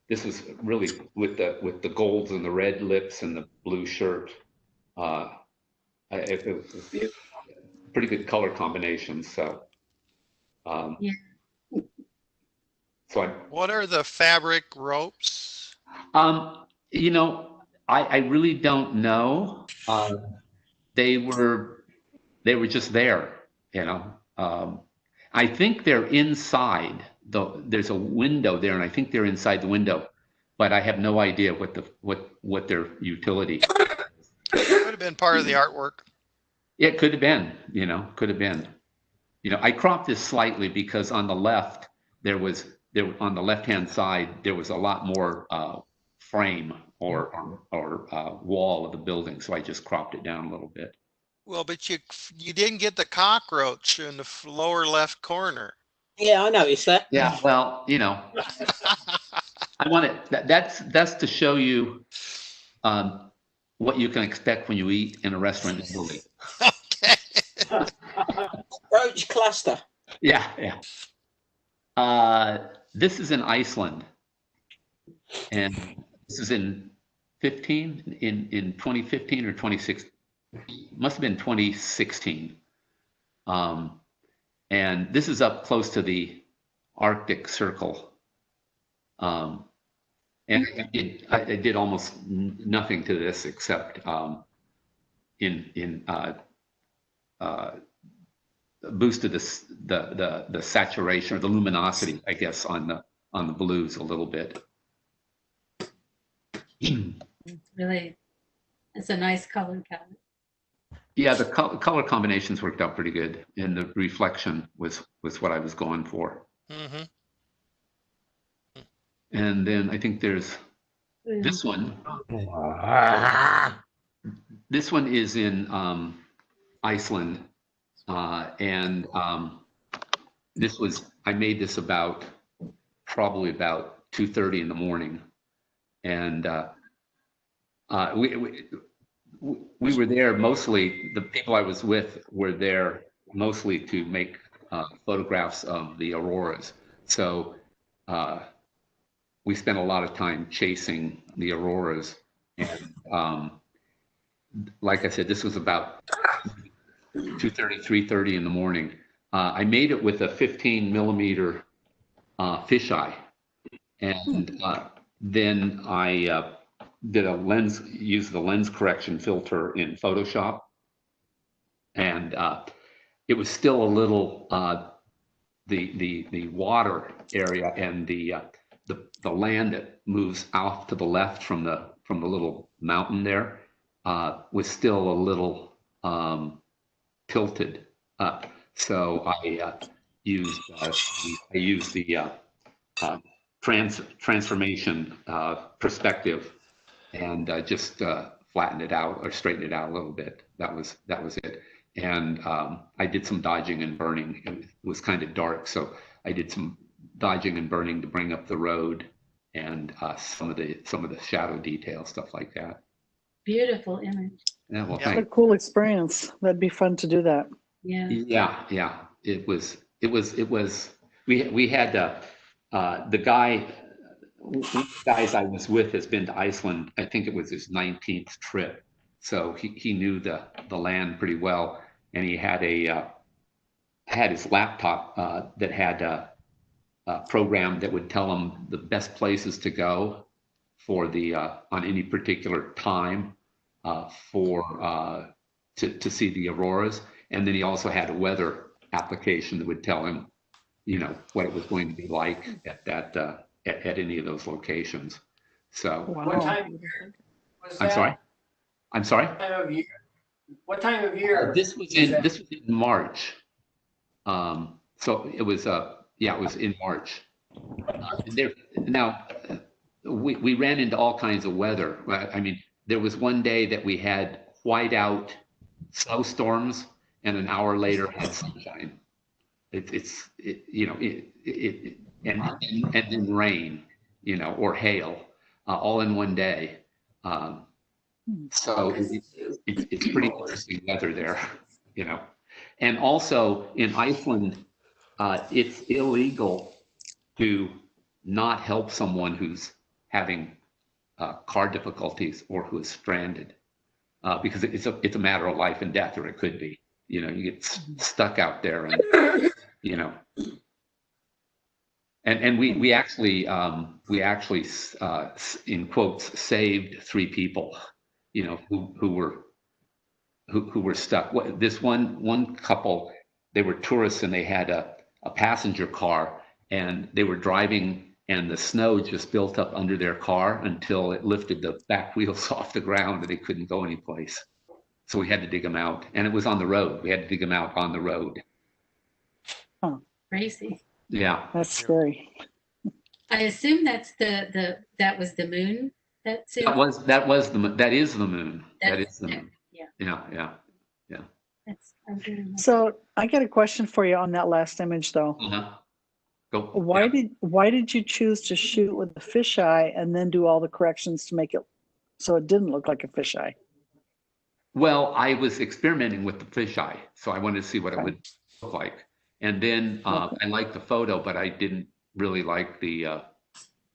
this was really with the golds and the red lips and the blue shirt. It was pretty good color combination. So, Yeah. So What are the fabric ropes? I really don't know. They were just there, I think they're inside. There's a window there, and I think they're inside the window, but I have no idea what their utility. Could have been part of the artwork. It could have been, could have been. I cropped this slightly because on the left on the left-hand side there was a lot more frame or wall of the building, so I just cropped it down a little bit. Well, but you didn't get the cockroach in the lower left corner. Yeah, I noticed that. Yeah, well, I want it, that's to show you what you can expect when you eat in a restaurant in Italy. Roach cluster. Yeah, yeah. This is in Iceland, and this is in 2015 or 2016. Must have been 2016. And this is up close to the Arctic Circle. And I did almost nothing to this except boosted the saturation or the luminosity, I guess, on the blues a little bit. Really, it's a nice color palette. Yeah, the color combinations worked out pretty good, and the reflection was what I was going for. Mm-hmm. And then I think there's this one. This one is in Iceland, and I made this probably about 2:30 in the morning, and we were there mostly, the people I was with were there mostly to make photographs of the auroras. So we spent a lot of time chasing the auroras. And like I said, this was about 2:30, 3:30 in the morning. I made it with a 15 millimeter fisheye. And then I used the lens correction filter in Photoshop. And it was still a little, the water area and the land that moves off to the left from the little mountain there was still a little tilted up. So I used the transformation perspective and just flattened it out or straightened it out a little bit. That was it. And I did some dodging and burning. It was kind of dark, so I did some dodging and burning to bring up the road and some of the shadow detail, stuff like that. Beautiful image. Yeah, well, What a thanks. cool experience. That'd be fun to do that. Yeah. Yeah. It was. We had the guys I was with has been to Iceland. I think it was his 19th trip, so he knew the land pretty well, and he had his laptop that had a program that would tell him the best places to go for on any particular time to see the auroras. And then he also had a weather application that would tell him, what it was going to be like at any of those locations. So Wow. What time of year was that? I'm sorry. What time of year? This was in March. So it was it was in March. Now we ran into all kinds of weather. I mean, there was one day that we had whiteout snowstorms, and an hour later had sunshine. And then rain, or hail, all in one day. So it's pretty interesting weather there, And also in Iceland, it's illegal to not help someone who's having car difficulties or who is stranded, because it's a matter of life and death, or it could be. You get stuck out there, and and we actually in quotes saved 3 people, who were stuck. This one couple, they were tourists, and they had a passenger car, and they were driving, and the snow just built up under their car until it lifted the back wheels off the ground, and they couldn't go anyplace. So we had to dig them out, and it was on the road. We had to dig them out on the road. Huh. Crazy. Yeah. That's scary. I assume that was the moon. That is the moon. That is the moon. Yeah. So I got a question for you on that last image though. Uh-huh. Go. Why did you choose to shoot with the fisheye and then do all the corrections to make it so it didn't look like a fisheye? Well, I was experimenting with the fisheye, so I wanted to see what it would look like. And then I liked the photo, but I didn't really like the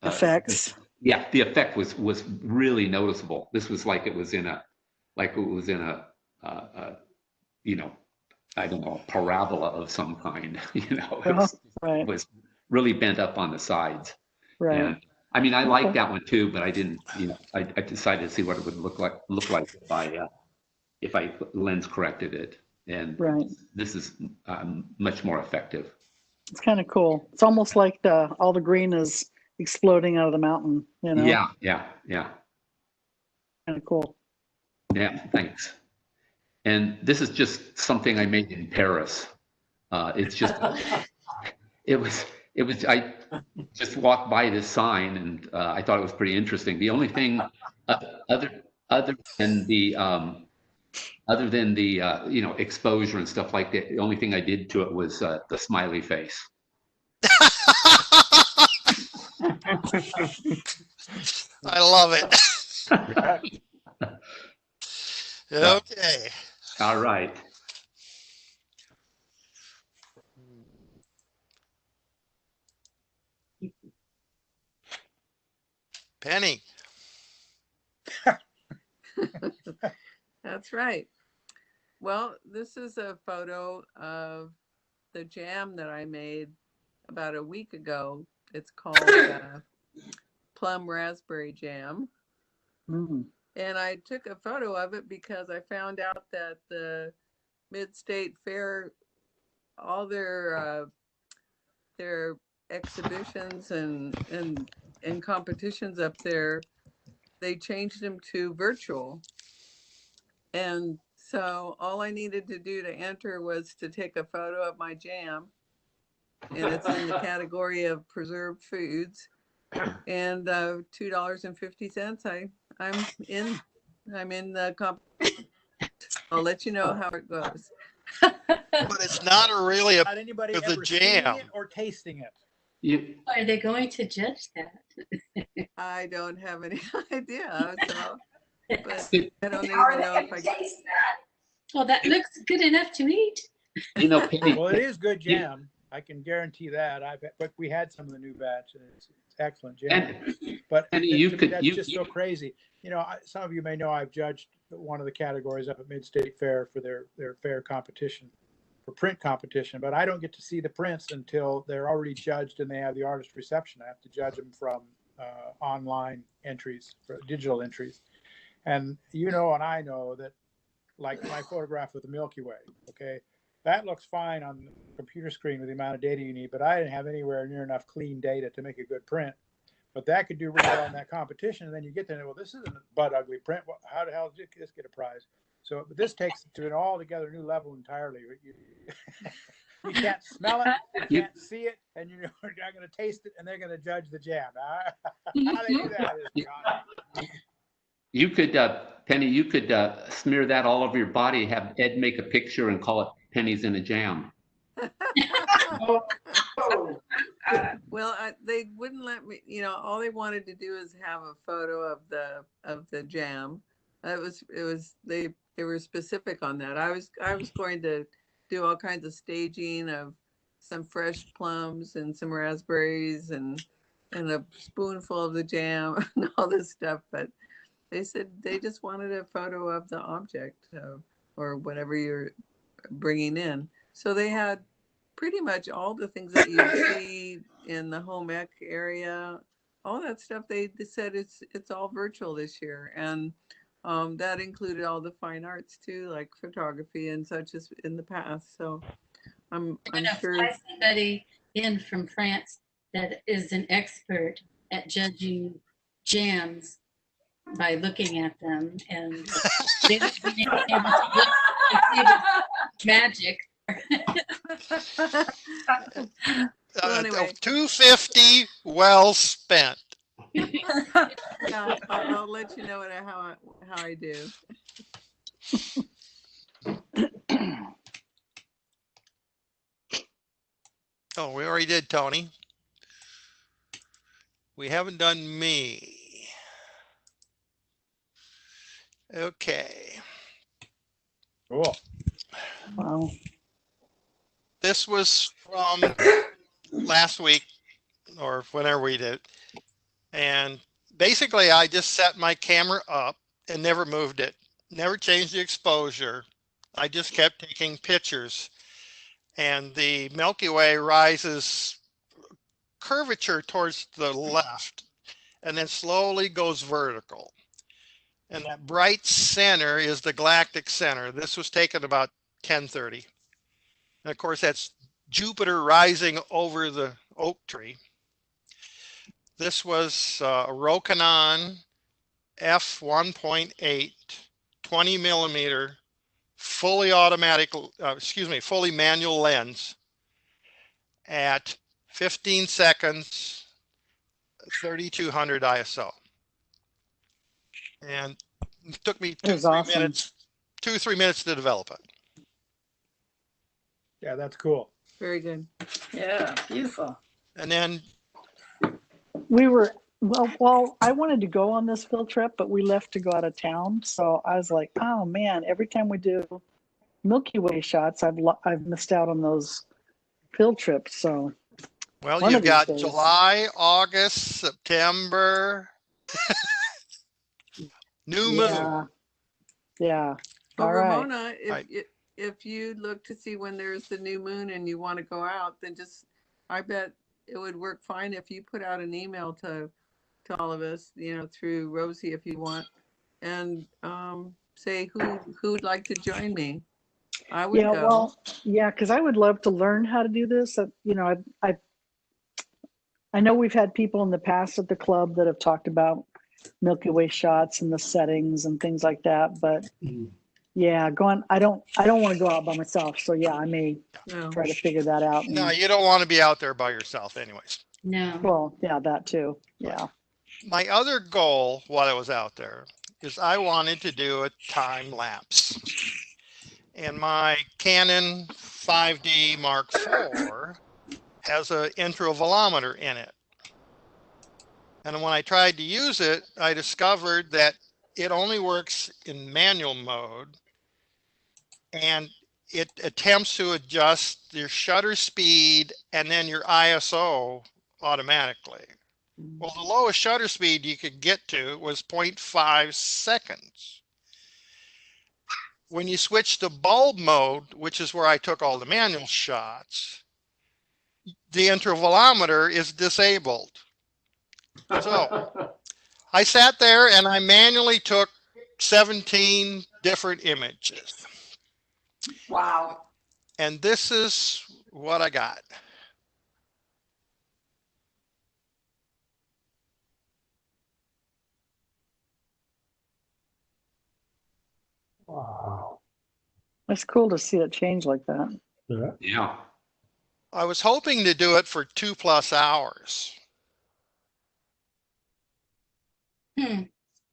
Effects. Yeah, the effect was really noticeable. This was like it was in a you know, I don't know, parabola of some kind. You know, it was really bent up on the sides. Right. And I mean, I liked that one too, but I didn't. You know, I decided to see what it would look like if I lens corrected it. And this is much more effective. It's kind of cool. It's almost like all the green is exploding out of the mountain, you know? Yeah. Kind of cool. Yeah, thanks. And this is just something I made in Paris. It's just, I just walked by this sign and I thought it was pretty interesting. The only thing other than the you know, exposure and stuff like that, the only thing I did to it was the smiley face. I love it. Okay. All right. Penny. That's right. Well, this is a photo of the jam that I made about a week ago. It's called plum raspberry jam. And I took a photo of it because I found out that the Mid-State Fair, all their exhibitions and competitions up there, they changed them to virtual. And so all I needed to do to enter was to take a photo of my jam, and it's in the category of preserved foods. And $2.50. I'm in the I'll let you know how it goes. But it's not really Not anybody with ever the seeing jam. it or tasting it. Are they going to judge that? I don't have any idea. So, but I don't even Are they know if gonna I taste that? Well, that looks good enough to eat. You know, Penny, Well, it is good jam. I can guarantee that. But we had some of the new batch, and it's excellent jam. But Penny, that's just so crazy. You know, some of you may know I've judged one of the categories up at Mid-State Fair for their fair competition, for print competition. But I don't get to see the prints until they're already judged and they have the artist reception. I have to judge them from online entries, digital entries. And you know, and I know that, like my photograph with the Milky Way, okay, that looks fine on the computer screen with the amount of data you need, but I didn't have anywhere near enough clean data to make a good print. But that could do really well in that competition. And then you get there, well, this isn't a butt ugly print. Well, how the hell did this get a prize? So but this takes it to an altogether new level entirely. You can't smell it, you can't see it, and you're not going to taste it, and they're going to judge the jam. How they do that is God. You could, Penny, you could smear that all over your body, have Ed make a picture and call it Pennies in a Jam. Well, they wouldn't let me. You know, all they wanted to do is have a photo of the jam. It was they were specific on that. I was going to do all kinds of staging of some fresh plums and some raspberries and a spoonful of the jam and all this stuff, but they said they just wanted a photo of the object or whatever you're bringing in. So they had pretty much all the things that you see in the home ec area, all that stuff. They said it's all virtual this year, and that included all the fine arts too, like photography and such as in the past. So I'm sure fly somebody in from France that is an expert at judging jams by looking at them, and they would be able to magic. So anyway. 250 well spent. Yeah, I'll let you know how I do. Oh, we already did, Tony. We haven't done me. Okay. Cool. Wow. This was from last week or whenever we did. And basically I just set my camera up and never moved it. Never changed the exposure. I just kept taking pictures. And the Milky Way rises curvature towards the left and then slowly goes vertical. And that bright center is the galactic center. This was taken about 10:30. And of course, that's Jupiter rising over the oak tree. This was a Rokinon f1.8, 20 millimeter, fully automatic, fully manual lens at 15 seconds, 3200 ISO. And it took me That was awesome. 2-3 minutes to develop it. Yeah, that's cool. Very good. Yeah, beautiful. And then We were, well, I wanted to go on this field trip, but we left to go out of town. So I was like, oh man, every time we do Milky Way shots, I've missed out on those field trips. So well, one you've of these got days. July, August, September, new moon. Yeah. Yeah. Well, All right. Ramona, Right. if you look to see when there's the new moon and you want to go out, then just, I bet it would work fine if you put out an email to all of us, through Rosie if you want, and say who would like to join me. I would Yeah, go. well, yeah, because I would love to learn how to do this. I know we've had people in the past at the club that have talked about Milky Way shots and the settings and things like that, but yeah, I don't want to go out by myself. So yeah, I may No. try to figure that out. No, you don't want to be out there by yourself anyways. No. Well, yeah, that too. Yeah. My other goal while I was out there is I wanted to do a time lapse. And my Canon 5D Mark IV has an intervalometer in it. And when I tried to use it, I discovered that it only works in manual mode, and it attempts to adjust your shutter speed and then your ISO automatically. Well, the lowest shutter speed you could get to was 0.5 seconds. When you switch to bulb mode, which is where I took all the manual shots, the intervalometer is disabled. So I sat there and I manually took 17 different images. Wow. And this is what I got. Wow. It's cool to see it change like that. Yeah. Yeah. I was hoping to do it for 2+ hours.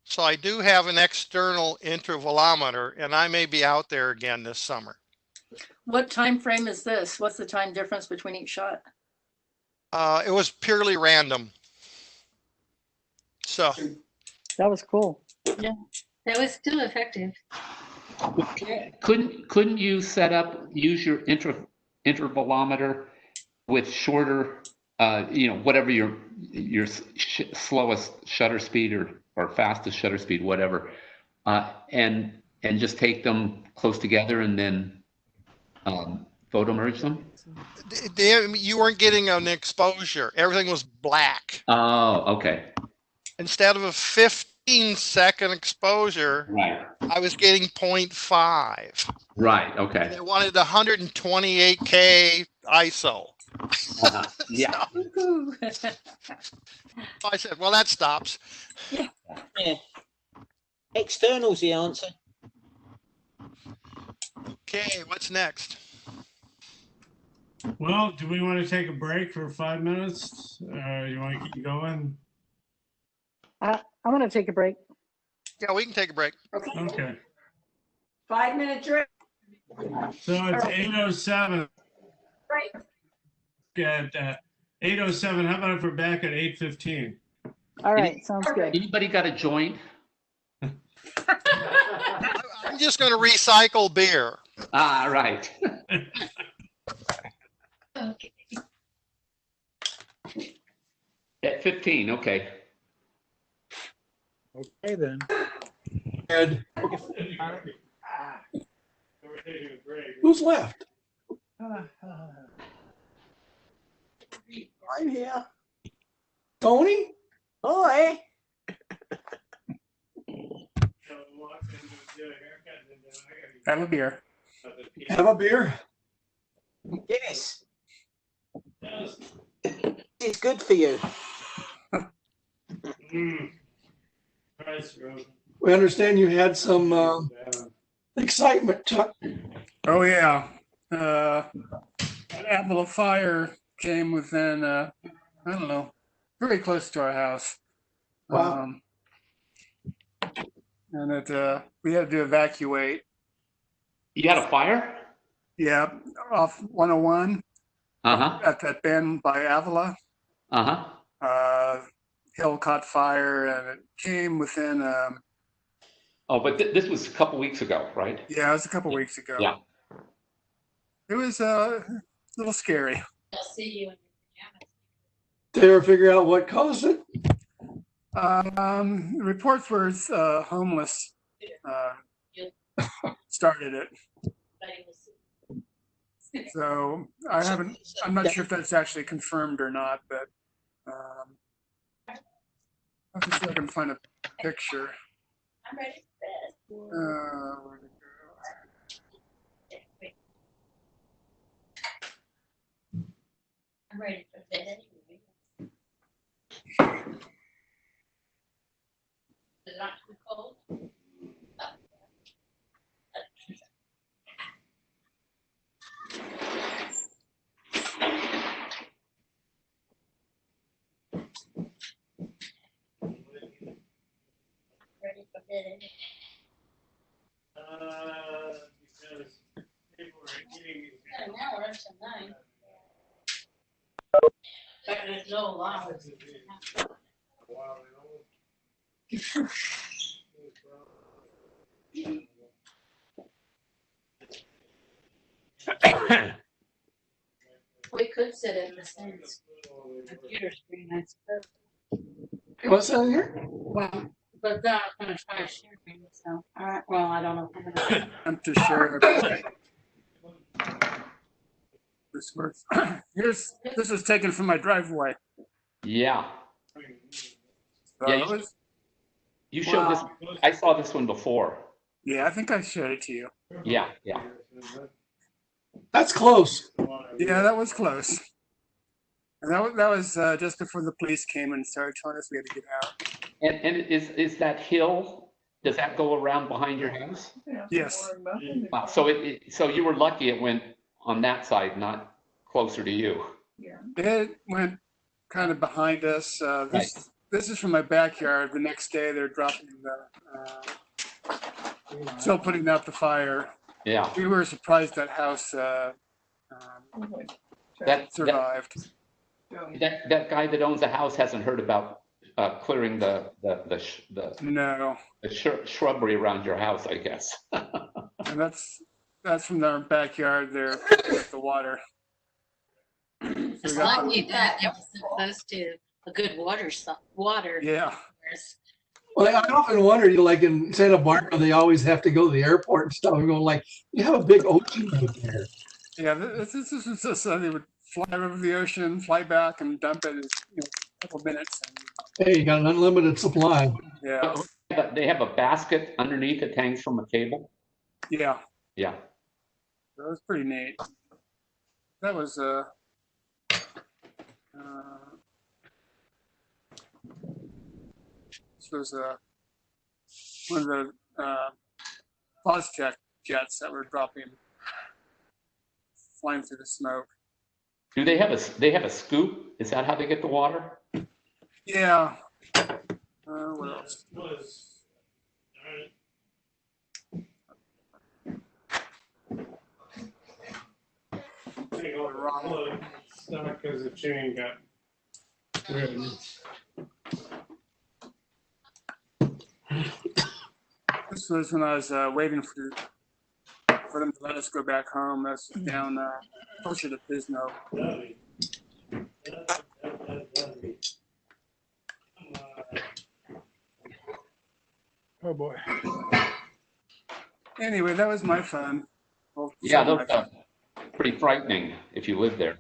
So I do have an external intervalometer, and I may be out there again this summer. What time frame is this? What's the time difference between each shot? It was purely random. So That was cool. Yeah, that was still effective. Couldn't you use your intervalometer with shorter, whatever your slowest shutter speed or fastest shutter speed, whatever, and just take them close together and then photo merge them? You weren't getting an exposure. Everything was black. Oh, okay. Instead of a 15-second exposure, Right. I was getting 0.5. Right. Okay. They wanted 128K ISO. Yeah. I said, well, that stops. Yeah. External's the answer. Okay, what's next? Well, do we want to take a break for 5 minutes? You want to keep going? I'm going to take a break. Yeah, we can take a break. Okay. 5-minute break. So it's 8:07. Right. At 8:07, how about if we're back at 8:15? All right, sounds good. Anybody got a joint? I'm just going to recycle beer. Ah, right. Okay. At 15, okay. Okay, then. Ed, who's left? Uh, I'm here. Tony? Boy. Have a beer. Have a beer? Yes, it's good for you. We understand you had some excitement, Chuck. Oh, yeah. An apple of fire came within, I don't know, very close to our house. Wow. And we had to evacuate. You had a fire? Yeah, off 101 Uh-huh. at that bend by Avila. Uh-huh. Hill caught fire and it came within, Oh, but this was a couple weeks ago, right? yeah, it was a couple weeks ago. Yeah. It was a little scary. I'll see you in your pajamas. Did you ever figure out what caused it? Reports were homeless started it. So I'm not sure if that's actually confirmed or not, but I can see if I can find a picture. I'm ready for bed. Where'd it I'm ready for bed anyway. Is it not too cold? Ready for bed anyway. Because people are eating. Yeah, now we're up to 9. But there's no alarm. We could sit in the same computer screen, I suppose. What's that here? Well, but then I'm gonna try sharing, so, well, I don't know. If I'm gonna- I'm to share. This works. This was taken from my driveway. Yeah. So Yeah, it was- You showed this. I saw this one before. yeah, I think I showed it to you. Yeah, yeah. That's close. Yeah, that was close. And that was just before the police came and started telling us we had to get out. And is that hill, does that go around behind your house? Yes. Wow, so so you were lucky it went on that side, not closer to you. It went kind of behind us. This is from my backyard. The next day they're dropping still putting out the fire. Yeah. We were surprised that house That survived. that guy that owns the house hasn't heard about clearing the No. shrubbery around your house, I guess. And that's from their backyard there with the water. It's lucky that it was so close to a good water. Yeah. source. Well, I often wondered, like in Santa Barbara, they always have to go to the airport and stuff. I'm going like, you have a big ocean right there. Yeah, this is just they would fly over the ocean, fly back, and dump it in a couple minutes. Hey, you got an unlimited supply. Yeah. But they have a basket underneath that hangs from a cable. Yeah. Yeah. That was pretty neat. That was this was one of the Foztech jets that were flying through the smoke. Do they have a scoop? Is that how they get the water? Yeah. What else? Stuck because the chain got ripped. This was when I was waiting for them to let us go back home. That's down closer to Pisno. Oh boy. Anyway, that was my fun. Well, Yeah, some of those my fun. pretty frightening if you live there.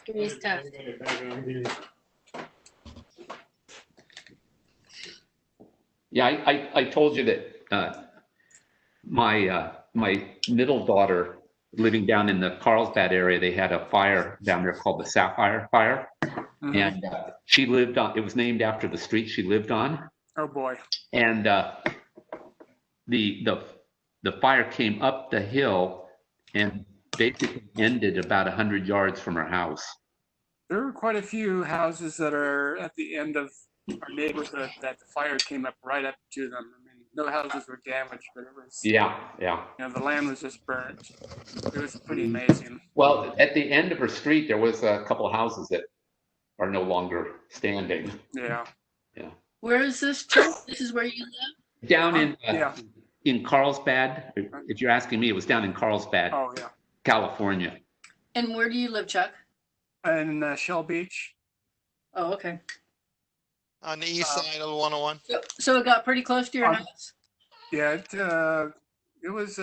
Scary stuff. Yeah, I told you that my middle daughter living down in the Carlsbad area, they had a fire down there called the Sapphire Fire. Mhm. And she lived on, it was named after the street she lived on. Oh boy. And the fire came up the hill and basically ended about 100 yards from her house. There were quite a few houses that are at the end of our neighborhood that the fire came up right up to them. I mean, no houses were damaged, but it was, Yeah. the land was just burnt. It was pretty amazing. Well, at the end of her street, there was a couple of houses that are no longer standing. Yeah. Where is this, Chuck? This is where you live? Down in Carlsbad. If you're asking me, it was down in Carlsbad, Oh, yeah. California. And where do you live, Chuck? And Shell Beach. Oh, okay. On the east side of the 101. So it got pretty close to your house? Yeah, it was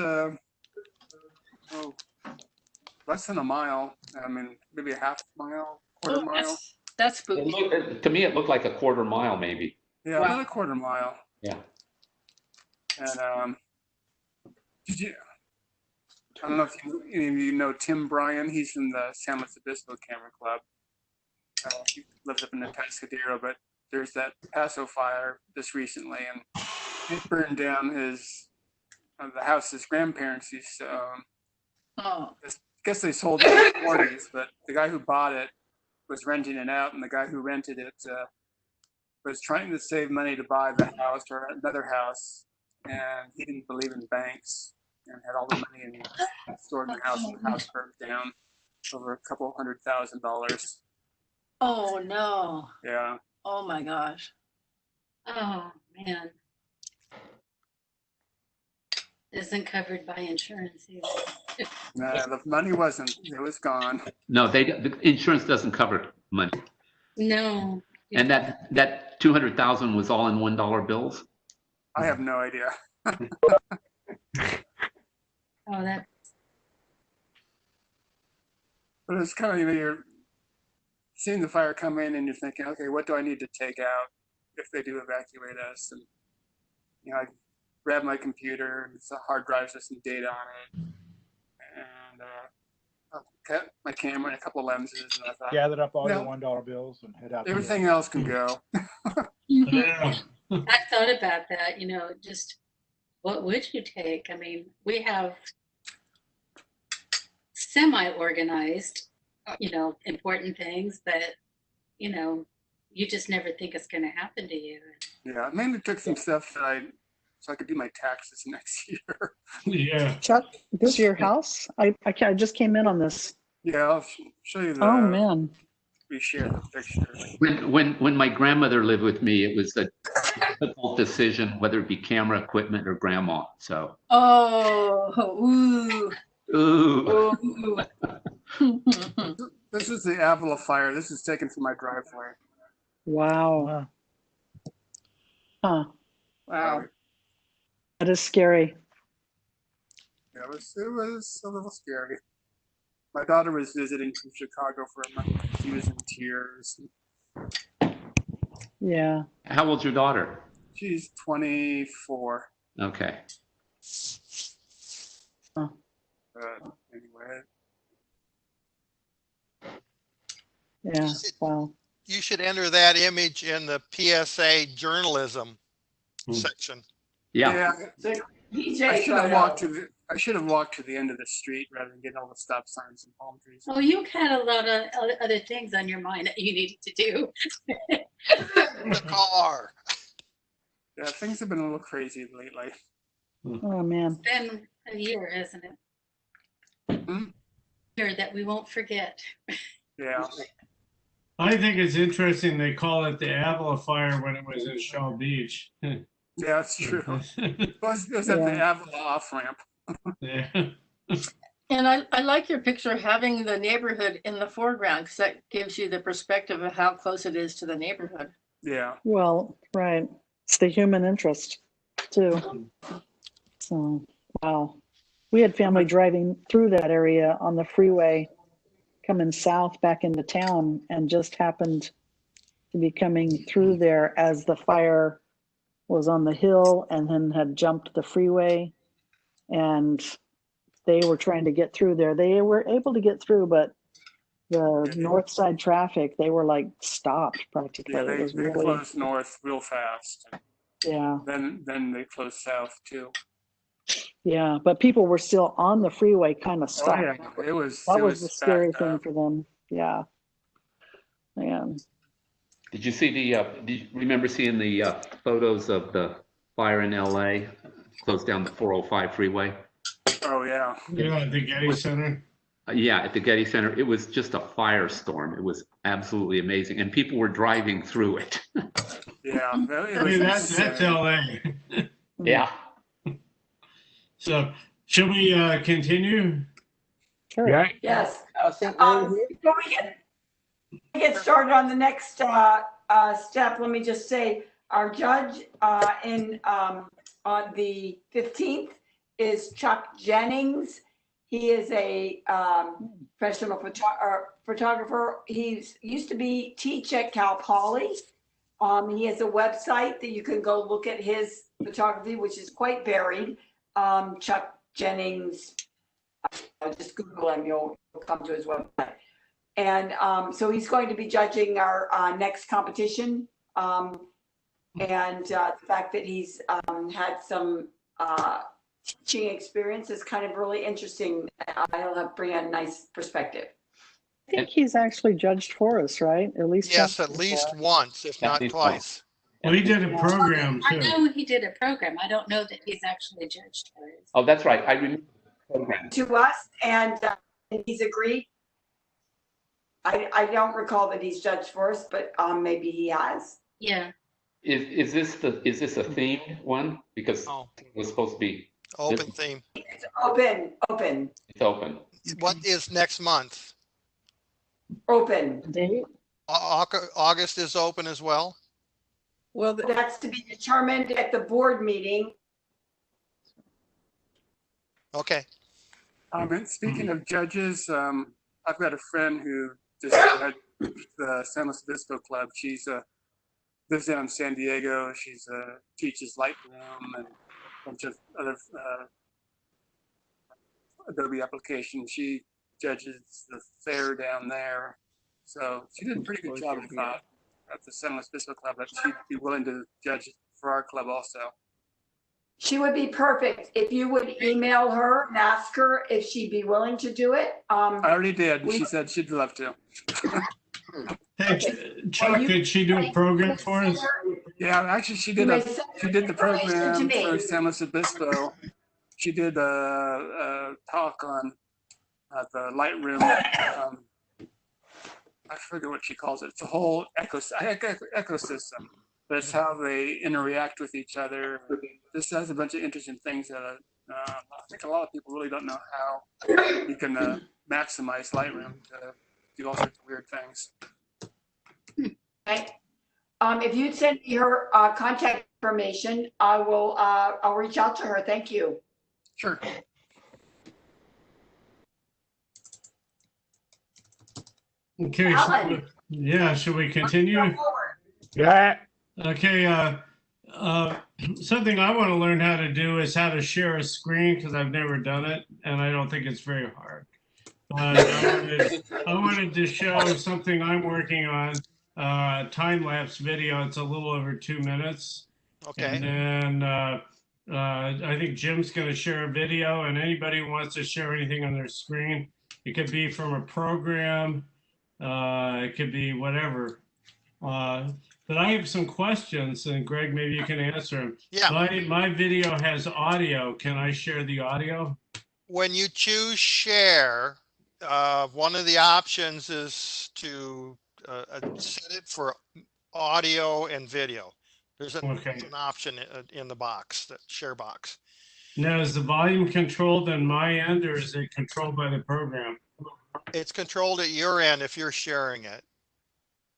less than a mile. I mean, maybe a half mile, quarter mile. That's spooky. To me, it looked like a quarter mile, maybe. Yeah, about a quarter mile. Yeah. And I don't know if any of you know Tim Bryan. He's from the San Luis Obispo Camera Club. He lives up in the Pescadero, but there's that Paso fire just recently, and it burned down the house his grandparents used to own. Oh. I guess they sold it in the 40s, but the guy who bought it was renting it out, and the guy who rented it was trying to save money to buy the house or another house, and he didn't believe in banks and had all the money stored in the house, and the house burned down over a couple $100,000. Oh, no. Yeah. Oh, my gosh. Oh, man. Isn't covered by insurance either. No, the money wasn't. It was gone. No, the insurance doesn't cover money. No. And that 200,000 was all in $1 bills? I have no idea. Oh, that. But it's kind of, you're seeing the fire come in and you're thinking, okay, what do I need to take out if they do evacuate us? And, I grabbed my computer, it's a hard drive with some data on it. And I cut my camera and a couple of lenses. And I thought, gathered up all your $1 bills and head out. Everything else can go. I thought about that, just what would you take? I mean, we have semi-organized, important things, but, you just never think it's going to happen to you. Yeah, I mainly took some stuff that so I could do my taxes next year. Yeah. Chuck, this is your house? I just came in on this. Yeah, I'll show you the. Oh man. We share the picture. When my grandmother lived with me, it was a difficult decision whether it be camera equipment or grandma. So. Oh, ooh. Ooh. This is the Avila fire. This is taken from my driveway. Wow. Huh. Wow. That is scary. Yeah, it was a little scary. My daughter was visiting from Chicago for a month. She was in tears. Yeah. How old's your daughter? She's 24. Okay. Huh. Anyway. Yeah. Wow. You should enter that image in the PSA journalism section. Yeah. I should have walked to the end of the street rather than getting all the stop signs and palm trees. Oh, you had a lot of other things on your mind that you needed to do. The car. Yeah, things have been a little crazy lately. Oh man. It's been a year, hasn't it? Hmm? Year that we won't forget. Yeah. I think it's interesting they call it the Avila fire when it was in Shaw Beach. Yeah, that's true. It was at the Yeah. Avila off ramp. Yeah. And I like your picture having the neighborhood in the foreground because that gives you the perspective of how close it is to the neighborhood. Yeah. Well, right. It's the human interest too. So, wow. We had family driving through that area on the freeway coming south back into town and just happened to be coming through there as the fire was on the hill and then had jumped the freeway, and they were trying to get through there. They were able to get through, but the north side traffic, they were like stopped practically. Yeah, It was they really, closed north real fast. yeah, Then they closed south too. yeah. But people were still on the freeway kind of Oh stopped. yeah, it was. That it was the scary backed thing up. for them. Yeah. Man. Did you see did you remember seeing the photos of the fire in LA, closed down the 405 freeway? Oh yeah. Yeah, the Getty Center. Yeah, at the Getty Center. It was just a firestorm. It was absolutely amazing. And people were driving through it. Yeah. I mean, that's LA. Yeah. So should we continue? Sure. Yeah. Yes. I think Before we get started on the next step, let me just say our judge on the 15th is Chuck Jennings. He is a professional photographer. He used to teach at Cal Poly. He has a website that you can go look at his photography, which is quite varied. Chuck Jennings, just Google him, you'll come to his website. And so he's going to be judging our next competition. And the fact that he's had some teaching experience is kind of really interesting. I'll bring a nice perspective. I think he's actually judged for us, right? At least Yes, once at least before. once, if At not least twice. Well, he did a program I too. know he did a program. I don't know that he's actually judged for it. Oh, that's right. I remember the program. To us, and he's agreed. I don't recall that he's judged for us, but maybe he has. Yeah. Is this a themed one? Because Oh. it was supposed to be Open theme. It's open. it's open. What is next month? Date? August is open as well? Well, That's to be determined at the board meeting. Okay. And speaking of judges, I've got a friend who just had the San Luis Obispo Club. She's lives down in San Diego. She's teaches Lightroom and a bunch of other Adobe applications. She judges the fair down there. So she did a pretty good job, I thought, at the San Luis Obispo Club, but she'd be willing to judge for our club also. She would be perfect. If you would email her and ask her if she'd be willing to do it. I already did. She said she'd love to. Hey, Chuck, did she do a program for us? Yeah, actually, she did the program for San Luis Obispo. She did a talk on the Lightroom. I forget what she calls it. It's a whole ecosystem. But it's how they interact with each other. This has a bunch of interesting things that I think a lot of people really don't know how you can maximize Lightroom to do all sorts of weird things. Okay. If you'd send me her contact information, I'll reach out to her. Thank you. Sure. Okay. Alan. Yeah, should we continue? Yeah. Okay, something I want to learn how to do is how to share a screen because I've never done it and I don't think it's very hard. But I wanted to show something I'm working on, time-lapse video. It's a little over 2 minutes. Okay. And then I think Jim's going to share a video, and anybody who wants to share anything on their screen, it could be from a program, it could be whatever. But I have some questions, and Greg, maybe you can answer them. Yeah. My video has audio. Can I share the audio? When you choose share, one of the options is to set it for audio and video. There's Okay. an option in the box, that share box. Now, is the volume controlled on my end or is it controlled by the program? It's controlled at your end if you're sharing it.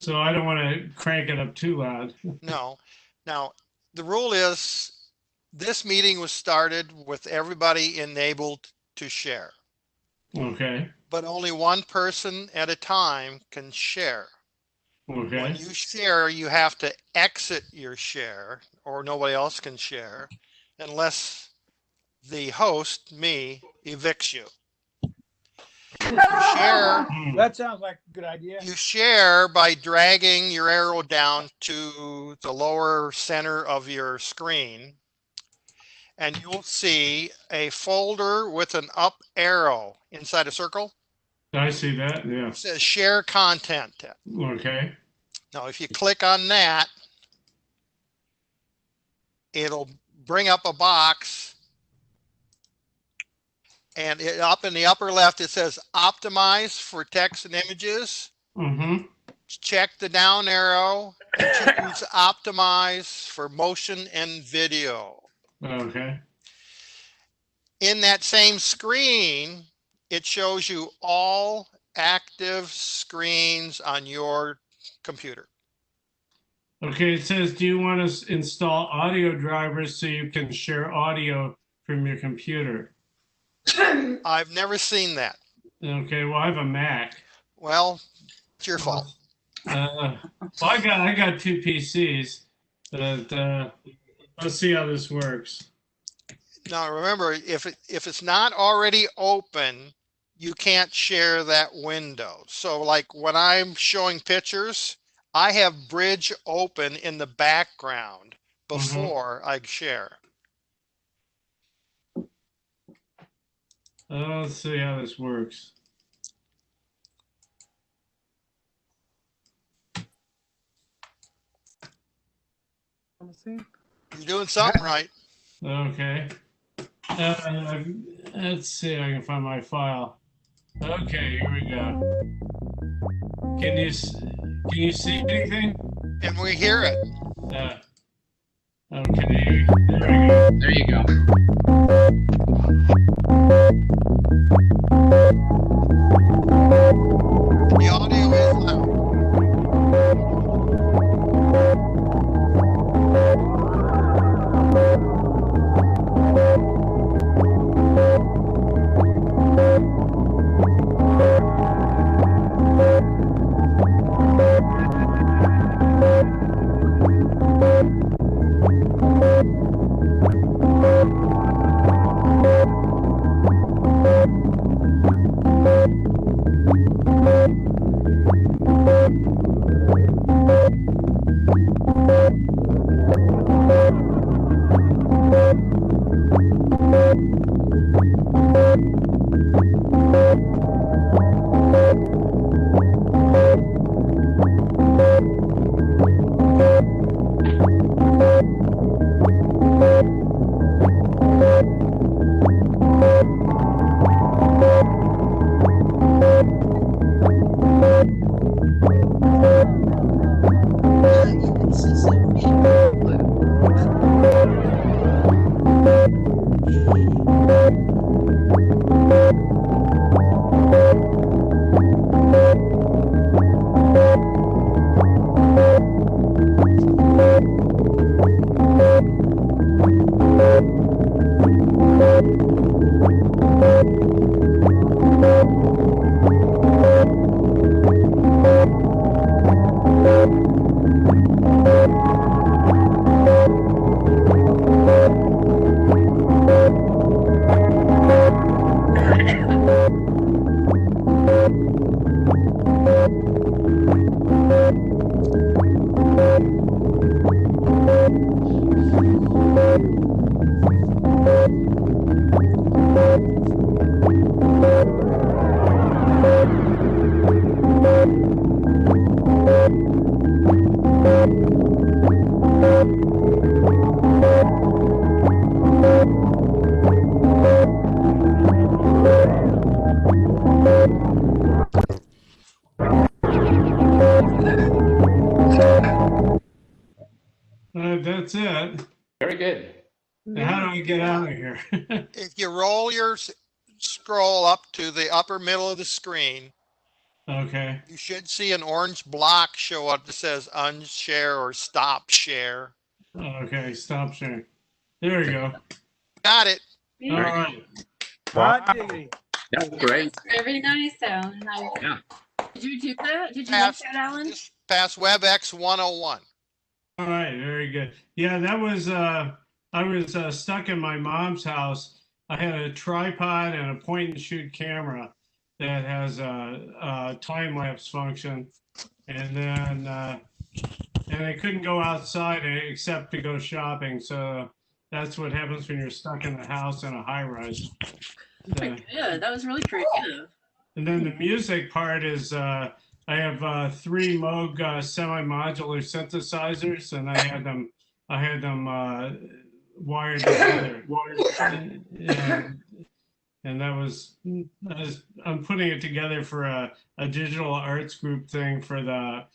So I don't want to crank it up too loud. No. Now, the rule is this meeting was started with everybody enabled to share, Okay. but only one person at a time can share. Okay. When you share, you have to exit your share or nobody else can share unless the host, me, evicts you. You share, That sounds like a good idea. you share by dragging your arrow down to the lower center of your screen, and you'll see a folder with an up arrow inside a circle. I see that. Yeah. It says share content. Okay. Now, if you click on that, it'll bring up a box, and up in the upper left, it says optimize for text and images. Mm-hmm. Check the down arrow and choose optimize for motion and video. Okay. In that same screen, it shows you all active screens on your computer. Okay. It says, do you want to install audio drivers so you can share audio from your computer? I've never seen that. Okay. Well, I have a Mac. Well, it's your fault. Well, I got two PCs, but let's see how this works. Now, remember, if it's not already open, you can't share that window. So like when I'm showing pictures, I have Bridge open in the background before I share. Let's see how this works. Let's see. You're doing something right. Okay. Let's see if I can find my file. Okay, here we go. Can you see anything? And we hear it. Okay, there we go. There you go. The audio is loud. that's it. Very good. How do I get out of here? If you roll your scroll up to the upper middle of the screen, Okay. you should see an orange block show up that says unshare or stop share. Okay, stop sharing. There we go. Got it. All right. Hot diggity. That was great. Very nice, though. Nice. Yeah. Did you do that? Did you Pass, make that, Alan? just pass WebEx 101. All right, very good. Yeah, that was I was stuck in my mom's house. I had a tripod and a point and shoot camera that has a time lapse function, and then and I couldn't go outside except to go shopping. So that's what happens when you're stuck in the house in a high rise. Yeah, that was really creative. And then the music part is I have 3 Moog semi-modular synthesizers, and I had them wired together. And that was I'm putting it together for a digital arts group thing for the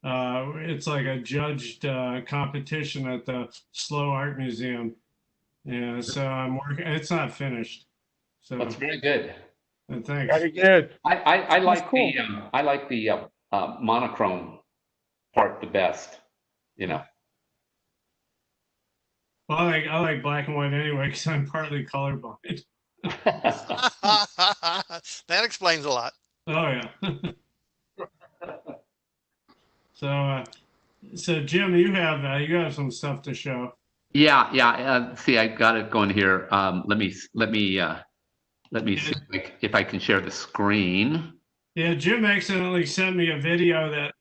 it's like a judged competition at the Slow Art Museum. Yeah, so I'm working. It's not finished. So That's very good. Thanks. Very good. I like cool. the monochrome part the best. You know. Well, I like black and white anyway because I'm partly colorblind. That explains a lot. Oh yeah. So Jim, you have some stuff to show. Yeah. See, I got it going here. Let me see if I can share the screen. Yeah, Jim accidentally sent me a video that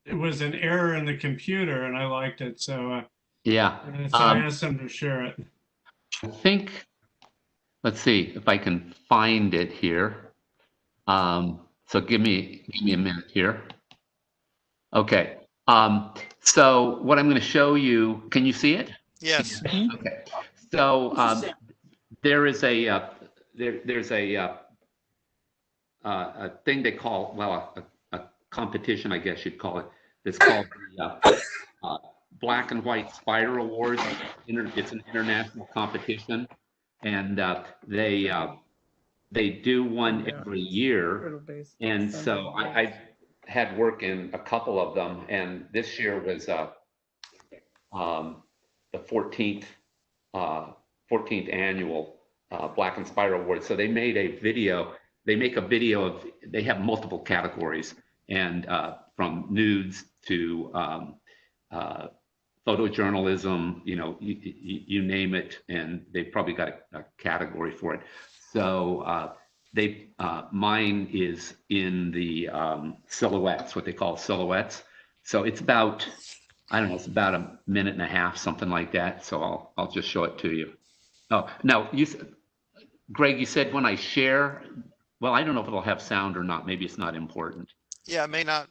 it was an error in the computer, and I liked it. So Yeah. so I asked him to share it. I think. Let's see if I can find it here. So give me a minute here. Okay. So what I'm going to show you. Can you see it? Yes. Okay. So there is there's a thing they call, well, a competition, I guess you'd call it. It's called the Black and White Spider Awards. It's an international competition, and they do one every year. And so I've had work in a couple of them, and this year was the 14th annual Black and Spider Awards. So they made a video. They make a video of. They have multiple categories, and from nudes to photojournalism, you name it, and they've probably got a category for it. So mine is in the silhouettes, what they call silhouettes. So it's about, I don't know, it's about a minute and a half, something like that. So I'll just show it to you. Oh, now Greg, you said when I share, well, I don't know if it'll have sound or not. Maybe it's not important. Yeah, it may not.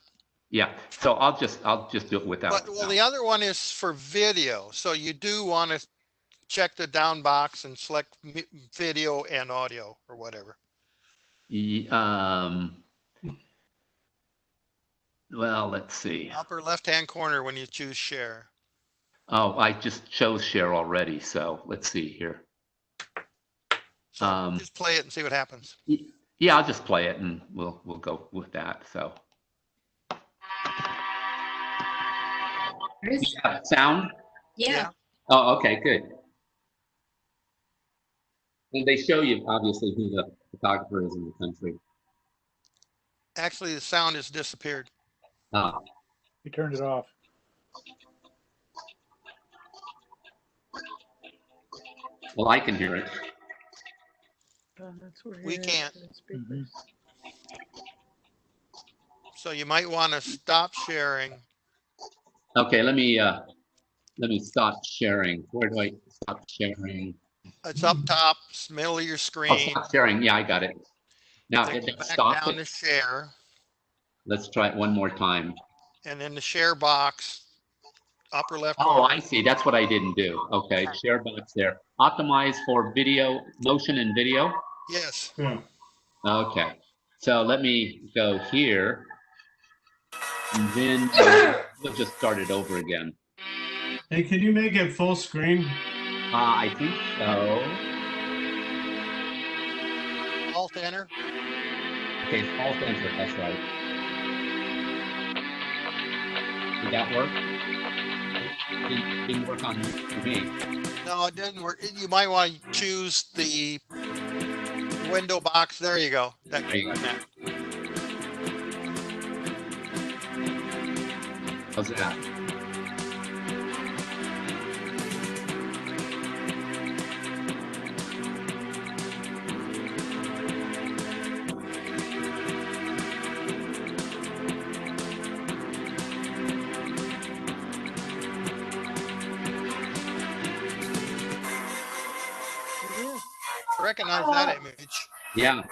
Yeah, so I'll just do it without. But well, the other one is for video. So you do want to check the down box and select video and audio or whatever. Well, let's see. Upper left-hand corner when you choose share. Oh, I just chose share already. So let's see here. So just play it and see what happens. Yeah, I'll just play it and we'll go with that. So. Yeah, sound? Yeah. Oh, okay, good. And they show you obviously who the photographer is in the country. Actually, the sound has disappeared. You turned it off. Well, I can hear it. We can't. Mhm. So you might want to stop sharing. Okay, let me stop sharing. Where do I stop sharing? It's up top, middle of your Oh, screen. stop sharing. Yeah, I got it. Now Then it go back stopped down to it. share, Let's try it one more time. and then the share box, upper left Oh, corner. I see. That's what I didn't do. Okay, share box there. Optimize for video, motion and video. Yes. Yeah. Okay, so let me go here. And then we'll just start it over again. Hey, can you make it full screen? I think so. Alt enter. Okay, alt enter, that's right. Did that work? Didn't work on me. No, it didn't work. You might want to choose the window box. There you go. That, There you go. that. How's that? Recognize that image. Yeah.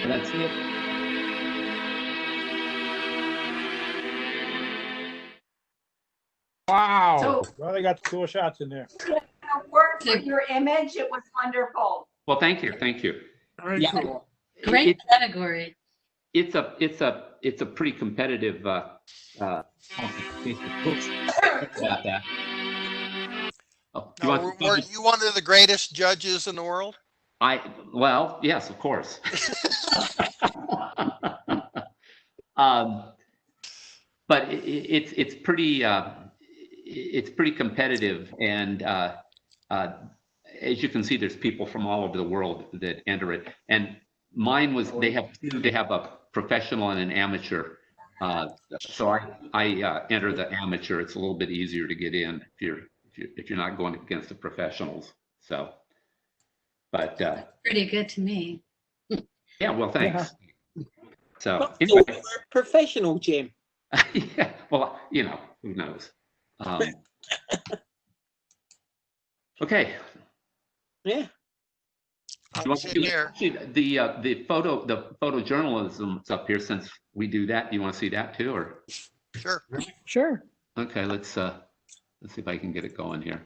That's it. Wow. So- Well, they got the cool shots in there. A word for your image. It was wonderful. Well, thank you, thank you. Very Yeah. cool. Great It- category. It's a pretty competitive competition. About that. Oh, you Now, want- were you one of the greatest judges in the world? well, yes, of course. But it's pretty competitive, and as you can see, there's people from all over the world that enter it. And mine was they have a professional and an amateur. So I enter the amateur. It's a little bit easier to get in if you're not going against the professionals. So, but Pretty good to me. yeah, well, thanks. So But anyway, you're a professional, Jim. yeah, well, who knows? Okay. Yeah. Well, Here. actually, the photojournalism's up here. Since we do that, do you want to see that too, or? Sure. Sure. Okay, let's see if I can get it going here.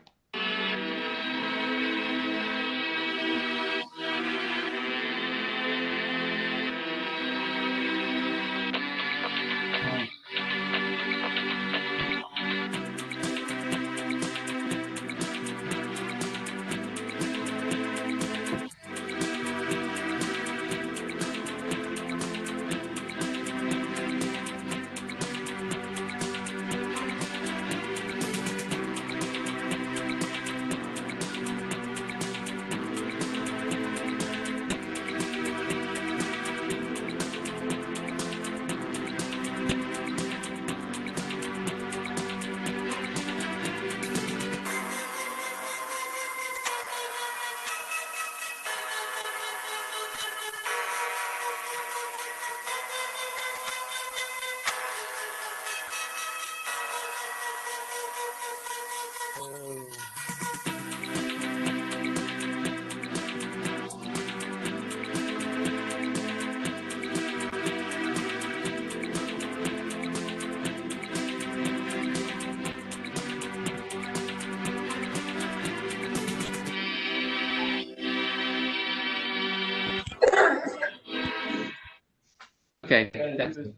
Okay, that's it.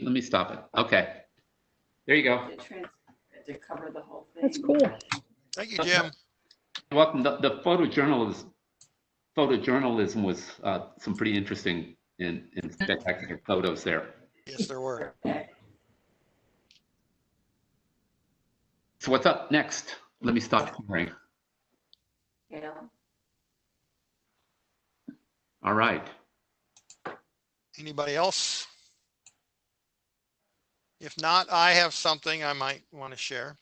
Let me stop it. Okay, there you go. To cover the whole thing. That's cool. Thank you, Jim. You're welcome. The photojournalism was some pretty interesting and spectacular photos there. Yes, there were. So what's up next? Let me stop sharing. Yeah. All right. Anybody else? If not, I have something I might want to share.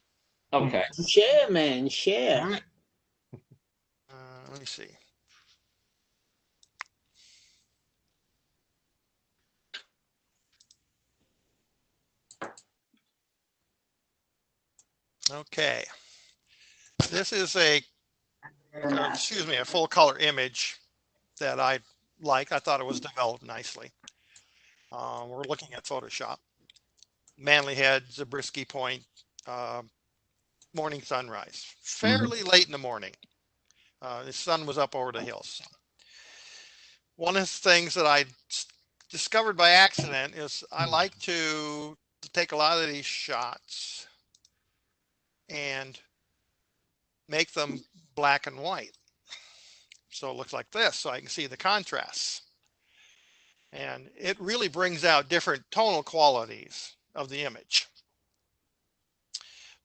Okay. Share, man, share. Let me see. Okay. This is a full color image that I like. I thought it was developed nicely. We're looking at Photoshop. Manley Head, Zabriskie Point, morning sunrise. Fairly late in the morning. The sun was up over the hills. One of the things that I discovered by accident is I like to take a lot of these shots and make them black and white. So it looks like this, so I can see the contrasts. And it really brings out different tonal qualities of the image.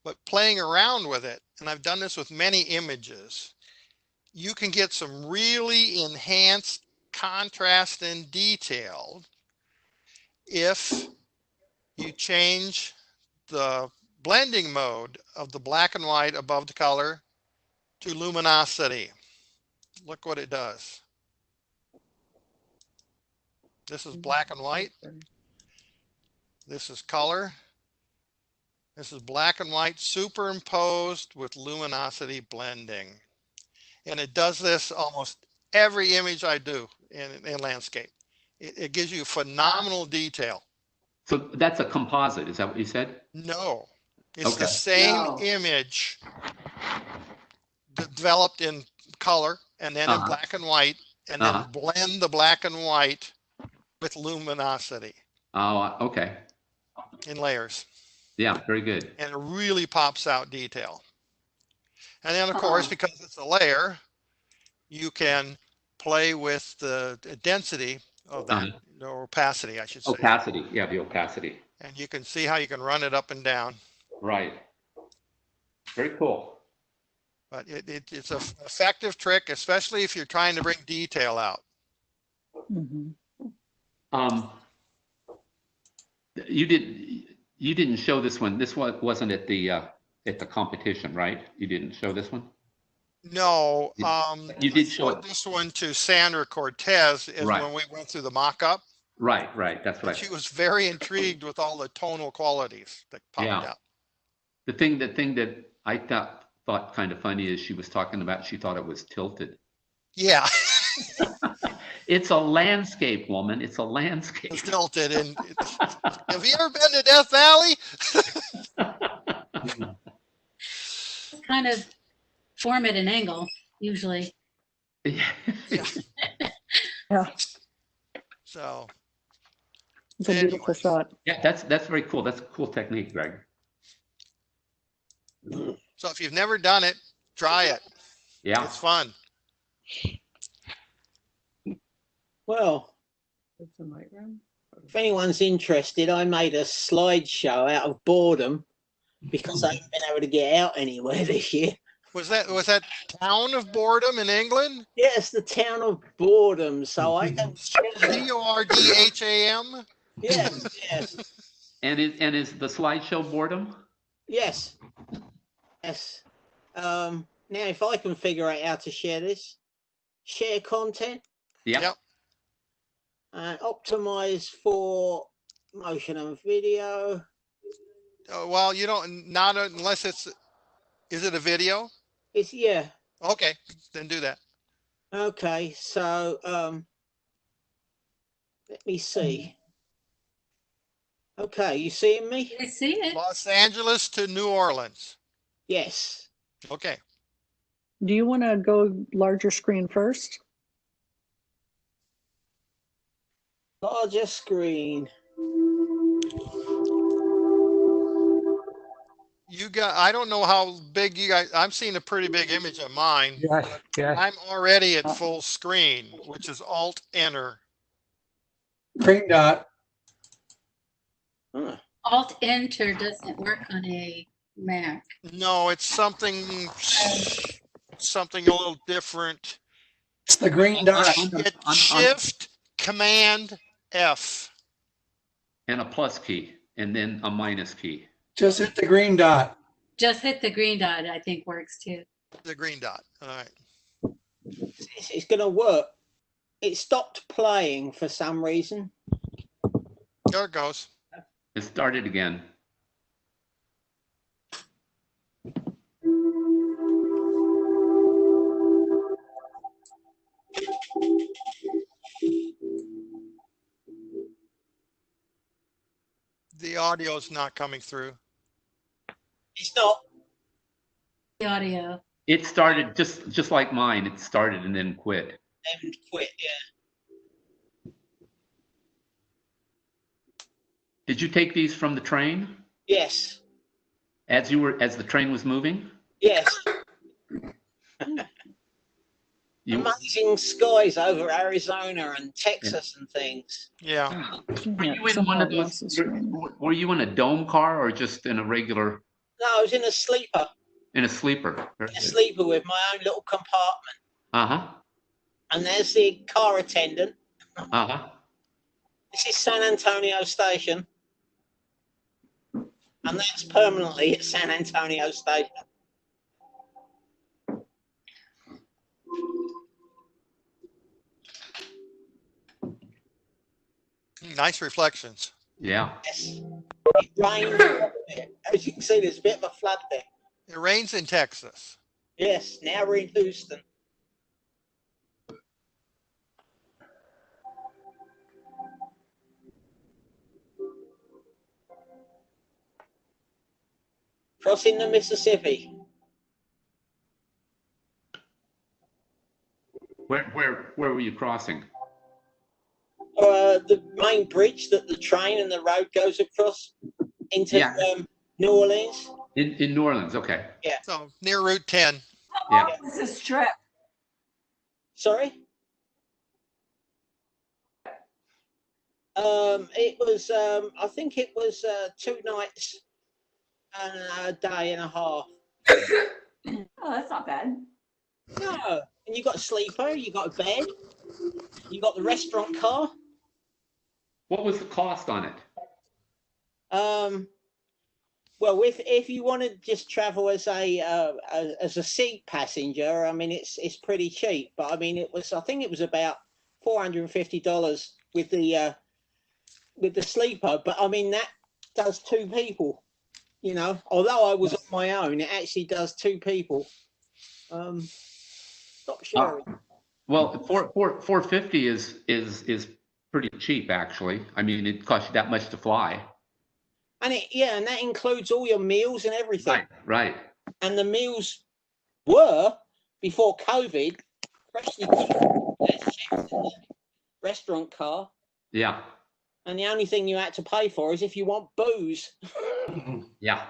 But playing around with it, and I've done this with many images, you can get some really enhanced contrast and detail if you change the blending mode of the black and white above the color to luminosity. Look what it does. This is black and white. This is color. This is black and white superimposed with luminosity blending. And it does this almost every image I do in landscape. It gives you phenomenal detail. So that's a composite, is that what you said? No, it's Okay. the same image developed in color and then in black and white, and then blend the black and white with luminosity. Oh, okay. In layers. Yeah, very good. And it really pops out detail. And then of course, because it's a layer, you can play with the density of that, or opacity, I should say. Opacity, yeah, the opacity. And you can see how you can run it up and down. Right. Very cool. But it's an effective trick, especially if you're trying to bring detail out. You didn't show this one. This one wasn't at the competition, right? You didn't show this one? No. You did show it. This one to Sandra Cortez is when we went through the mock-up. Right. That's right. She was very intrigued with all the tonal qualities that popped out. The thing that I thought kind of funny is she was talking about, she thought it was tilted. Yeah. It's a landscape, woman. It's a landscape. It's tilted. And have you ever been to Death Valley? Kind of form at an angle, usually. Yeah. So. It's a beautiful shot. Yeah, that's very cool. That's a cool technique, Greg. So if you've never done it, try it. Yeah. It's fun. Well, if anyone's interested, I made a slideshow out of boredom because I haven't been able to get out anywhere this year. Was that Town of Boredom in England? Yes, the Town of Boredom. So I can Bordham. Yes. And is the slideshow boredom? Yes. Now, if I can figure out how to share this, share content. Yep. And optimize for motion and video. Well, you don't, not unless it's, is it a video? It's, yeah. Okay, then do that. Okay, so let me see. Okay, you seeing me? I see it. Los Angeles to New Orleans. Yes. Okay. Do you want to go larger screen first? Larger screen. You got, I don't know how big you guys, I'm seeing a pretty big image of mine. Yeah. I'm already at full screen, which is Alt Enter. Green dot. Alt Enter doesn't work on a Mac. No, it's something a little different. It's the green dot. It's Shift Command F. And a plus key, and then a minus key. Just hit the green dot. Just hit the green dot, I think works too. The green dot. All right. It's going to work. It stopped playing for some reason. There it goes. It started again. audio's not coming through. It's not. The audio. It started just like mine. It started and then quit. And quit. Yeah. Did you take these from the train Yes. as the train was moving? Yes. You, Amazing skies over Arizona and Texas and things. Yeah. were you in one of those? Were you in a dome car or just in a regular? No, I was in a sleeper. In a sleeper. In a sleeper with my own little compartment. Uh-huh. And there's the car attendant. Uh-huh. This is San Antonio Station. And that's permanently at San Antonio Station. Nice reflections. Yeah. Yes. It rained. As you can see, there's a bit of a flood there. It rains in Texas. Yes, now we're in Houston. Crossing the Mississippi. Where were you crossing? The main bridge that the train and the road goes across into Yeah. New Orleans. In New Orleans, okay. Yeah. So near Route 10. How long was this trip? Sorry? It was, I think it was 2 nights and a day and a half. Oh, that's not bad. No, and you got a sleeper, you got a bed, you got the restaurant car. What was the cost on it? Well, if you want to just travel as a seat passenger, I mean it's pretty cheap. But I mean I think it was about $450 with the sleeper. But I mean that does 2 people. You know, although I was on my own, it actually does 2 people. Stop sharing. Well, 450 is pretty cheap actually. I mean, it costs you that much to fly. And and that includes all your meals and everything. Right. And the meals were before COVID, freshly cooked restaurant car. Yeah. And the only thing you had to pay for is if you want booze. Yeah.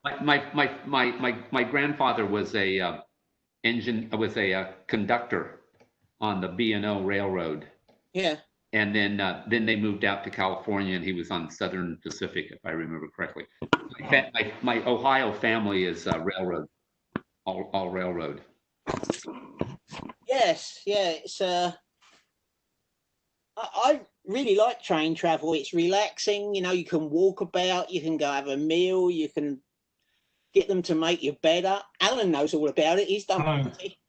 My grandfather was a conductor on the B&O Railroad. Yeah. And then they moved out to California, and he was on Southern Pacific, if I remember correctly. My Ohio family is railroad, all railroad. Yes, yeah. It's I really like train travel. It's relaxing. You know, you can walk about, you can go have a meal, you can get them to make your bed up. Alan knows all about it. He's done plenty.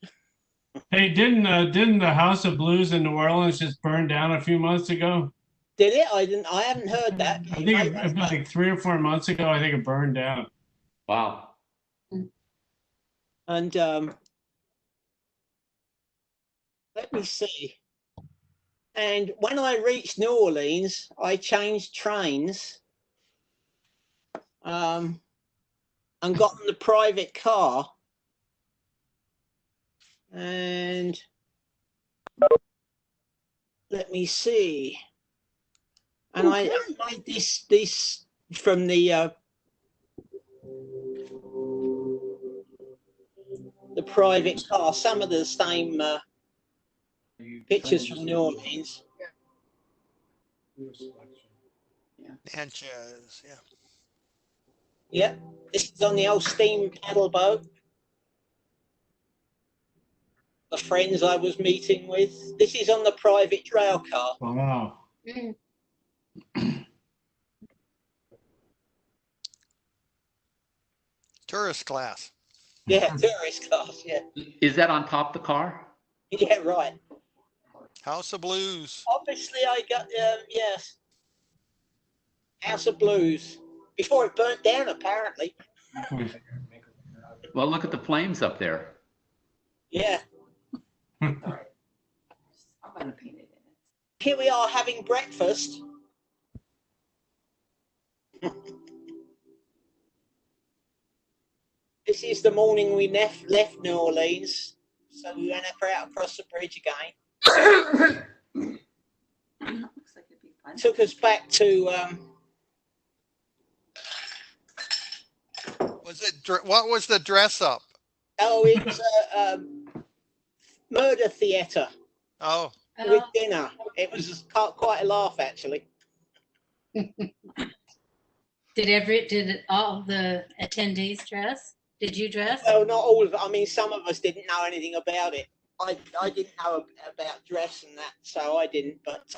Hey, didn't the House of Blues in New Orleans just burn down a few months ago? Did it? I haven't heard that. I think it, like 3 or 4 months ago, I think it burned down. Wow. And let me see. And when I reached New Orleans, I changed trains and got in the private car. And let me see. And I made this from the private car. Some of the same pictures from New Orleans. Natchez, yeah. Yep, this is on the old steam paddle boat. The friends I was meeting with. This is on the private rail car. Wow. Tourist class. Yeah, tourist class, yeah. Is that on top of the car? Yeah, right. House of Blues. Obviously, I got, yes. House of Blues. Before it burnt down, apparently. Well, look at the flames up there. Yeah. Here we are having breakfast. This is the morning we left New Orleans, so we went out across the bridge again. Looks like it'd be fun. Took us back to What was the dress up? it was a murder theatre Oh, with dinner. It was quite a laugh, actually. Did all the attendees dress? Did you dress? Well, not all of it. I mean, some of us didn't know anything about it. I didn't know about dress and that, so I didn't. But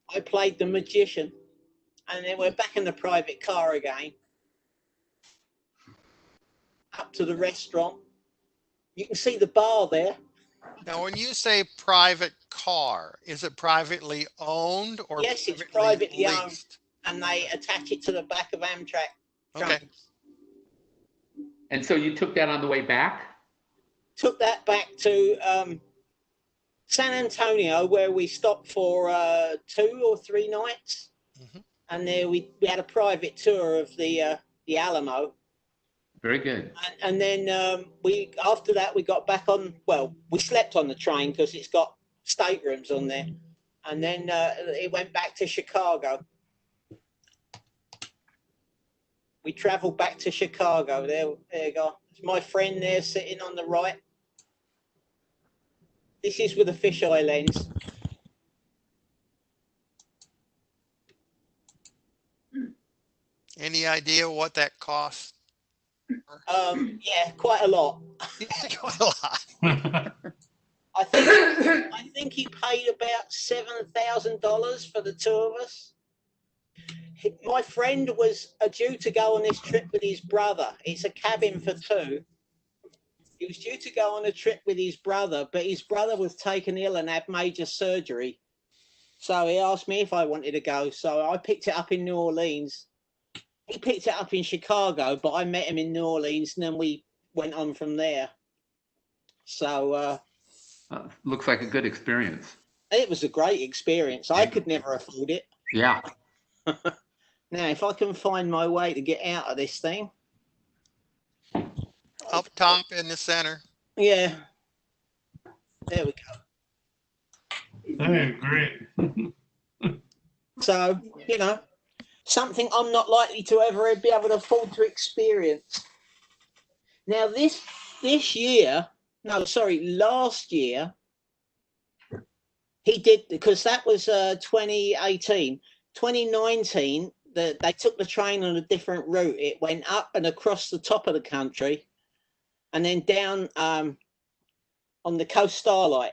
I played the magician, and then we're back in the private car again, up to the restaurant. You can see the bar there. now when you say private car, is it privately owned or Yes, it's privately owned, leased? and they attach it to the back of Amtrak Okay. trains. And so you took that on the way back? Took that back to San Antonio, where we stopped for 2 or 3 nights, and there we had a private tour of the Alamo. Very good. And then after that we got back on. Well, we slept on the train because it's got staterooms on there, and then it went back to Chicago. We travelled back to Chicago. There you go. It's my friend there sitting on the right. This is with a fisheye lens. Any idea what that costs? Yeah, quite a lot. Quite a lot. I think he paid about $7,000 for the two of us. My friend was due to go on this trip with his brother. It's a cabin for 2. He was due to go on a trip with his brother, but his brother was taken ill and had major surgery. So he asked me if I wanted to go. So I picked it up in New Orleans. He picked it up in Chicago, but I met him in New Orleans, and then we went on from there. So Looks like a good experience. it was a great experience. I could never afford it. Yeah. Now, if I can find my way to get out of this thing. Up top in the center. Yeah. There we go. Hey, great. So, you know, something I'm not likely to ever be able to afford to experience. Now, last year, he did, because that was 2018. 2019, they took the train on a different route. It went up and across the top of the country and then down on the Coast Starlight.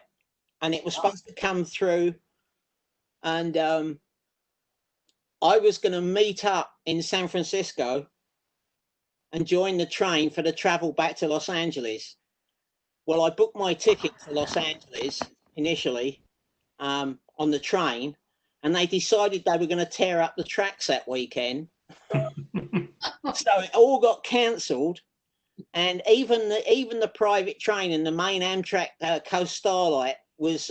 And it was supposed to come through, and I was going to meet up in San Francisco and join the train for the travel back to Los Angeles. Well, I booked my ticket to Los Angeles initially on the train, and they decided they were going to tear up the tracks that weekend. So it all got cancelled, and even the private train and the main Amtrak Coast Starlight was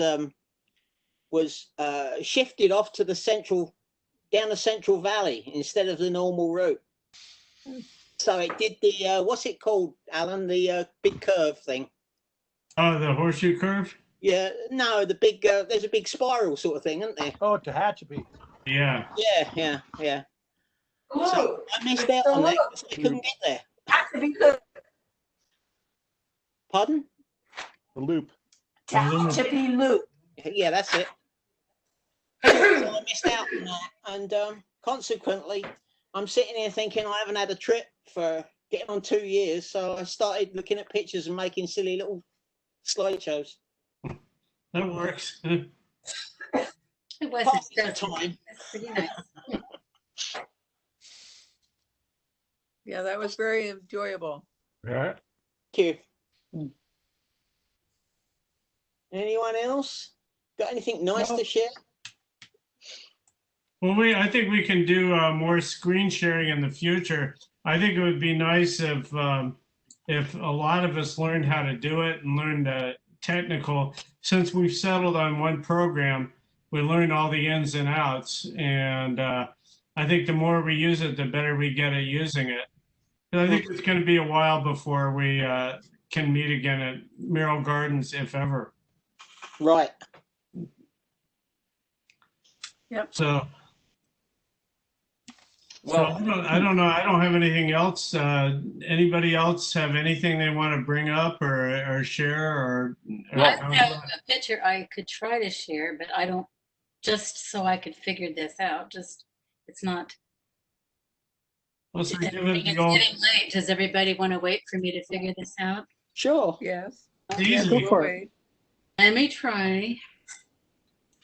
shifted off to down the Central Valley instead of the normal route. So it did the what's it called, Alan? The big curve thing. Oh, the horseshoe curve? Yeah, no, the big there's a big spiral sort of thing, isn't there? Oh, Tehachapi. Yeah. Yeah. So I missed out on that because I couldn't get there. Pardon? The loop. Tehachapi Loop. Yeah, that's it. So I missed out on that, and consequently, I'm sitting here thinking I haven't had a trip for getting on 2 years. So I started looking at pictures and making silly little slideshows. That works. It wasn't so time. That's pretty nice. Yeah, that was very enjoyable. Yeah. Thank you. Anyone else got anything nice to share? Well, I think we can do more screen sharing in the future. I think it would be nice if a lot of us learned how to do it and learned the technical. Since we've settled on one program, we learned all the ins and outs, and I think the more we use it, the better we get at using it. And I think it's going to be a while before we can meet again at Merrill Gardens, if ever. Right. Yep. So, Well, I don't know. I don't have anything else. Anybody else have anything they want to bring up or share or? I have a picture I could try to share, but I don't, just so I could figure this out. Just, it's not. Let's It's give it getting the old. late. Does everybody want to wait for me to figure this out? Sure. Yes. Easy. We'll Go for it. wait. Let me try.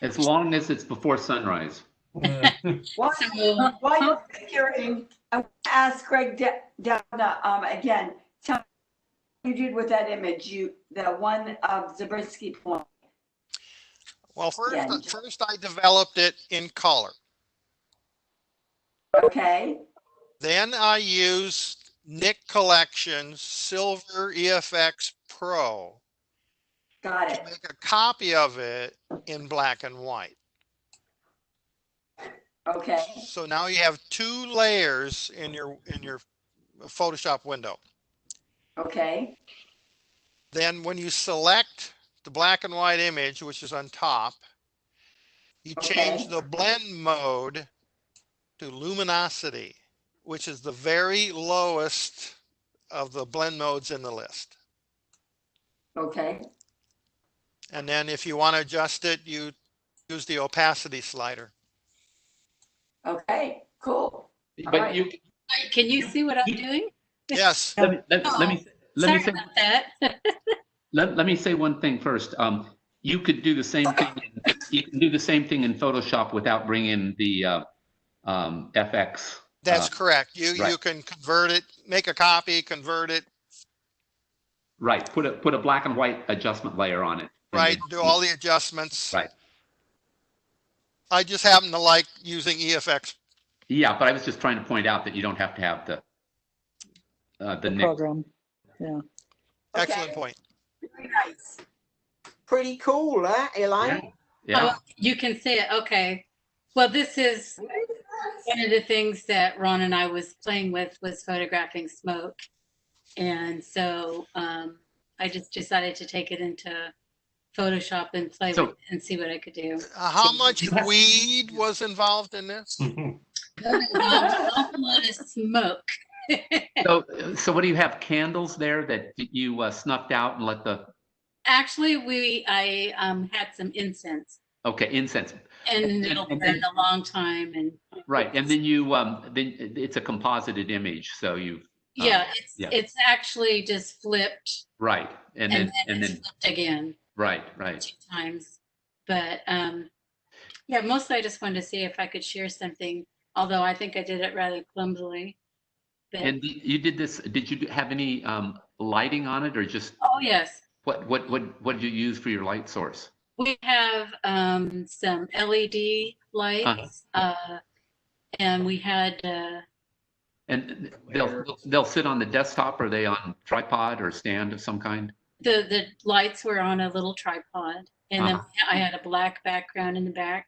as long as it's before sunrise. While you're figuring, I want to ask Greg down again, tell me what you did with that image, the one of Zabriskie Point. Well, Yeah. first I developed it in color. Okay, Then I used Nick Collections Silver EFX Pro got to it. make a copy of it in black and white. Okay, So now you have 2 layers in your Photoshop window. okay, Then when you select the black and white image, which is on top, you change Okay. the blend mode to luminosity, which is the very lowest of the blend modes in the list. okay, And then if you want to adjust it, you use the opacity slider. okay, cool. All But right. you, Can you see what I'm doing? Yes. let me Sorry say about that. let me say one thing first. You could do the same thing. You can do the same thing in Photoshop without bringing the FX. That's correct. You right. can convert it, make a copy, convert it, Right. Put a black and white adjustment layer on it. right? Do all the adjustments. Right. I just happen to like using EFX. Yeah, but I was just trying to point out that you don't have to have the Nick. Program. Yeah. Excellent point. Very nice. Pretty cool, huh, Elaine? Yeah. Oh, you can see it. Okay. Well, this is one of the things that Ron and I was playing with was photographing smoke. And so I just decided to take it into Photoshop and play with it and see what I could do. How much weed was involved in this? An awful lot of smoke. So what do you have, candles there that you snuffed out and let the? Actually, I had some incense. Okay, incense. And it'll burn a long time. And right, and then you then it's a composited image, so you. Yeah, it's actually just flipped. Right, and then flipped again. Right. 2 times, but yeah, mostly I just wanted to see if I could share something. Although I think I did it rather clumsily. But, and you did this. Did you have any lighting on it, or just? Oh yes. What did you use for your light source? We have some LED lights, and we had. And they'll sit on the desktop. Or are they on tripod or stand of some kind? The lights were on a little tripod, and then I had a black background in the back.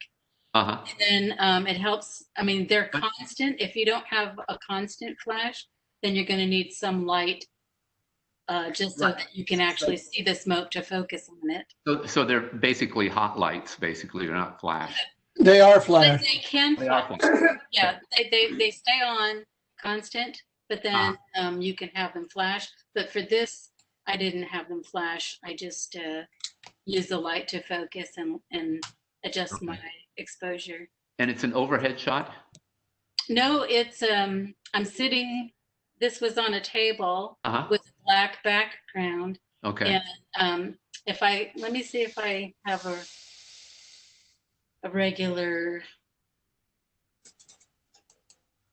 And then it helps. I mean, they're constant. If you don't have a constant flash, then you're going to need some light, just so that you can actually see the smoke to focus on it. So they're basically hot lights. Basically, they're not flash. They are But flash. they can flash. Yeah, they stay on constant, but then you can have them flash. But for this, I didn't have them flash. I just use the light to focus and adjust my exposure. And it's an overhead shot? No, it's I'm sitting, this was on a table with a black background. Okay. And let me see if I have a regular.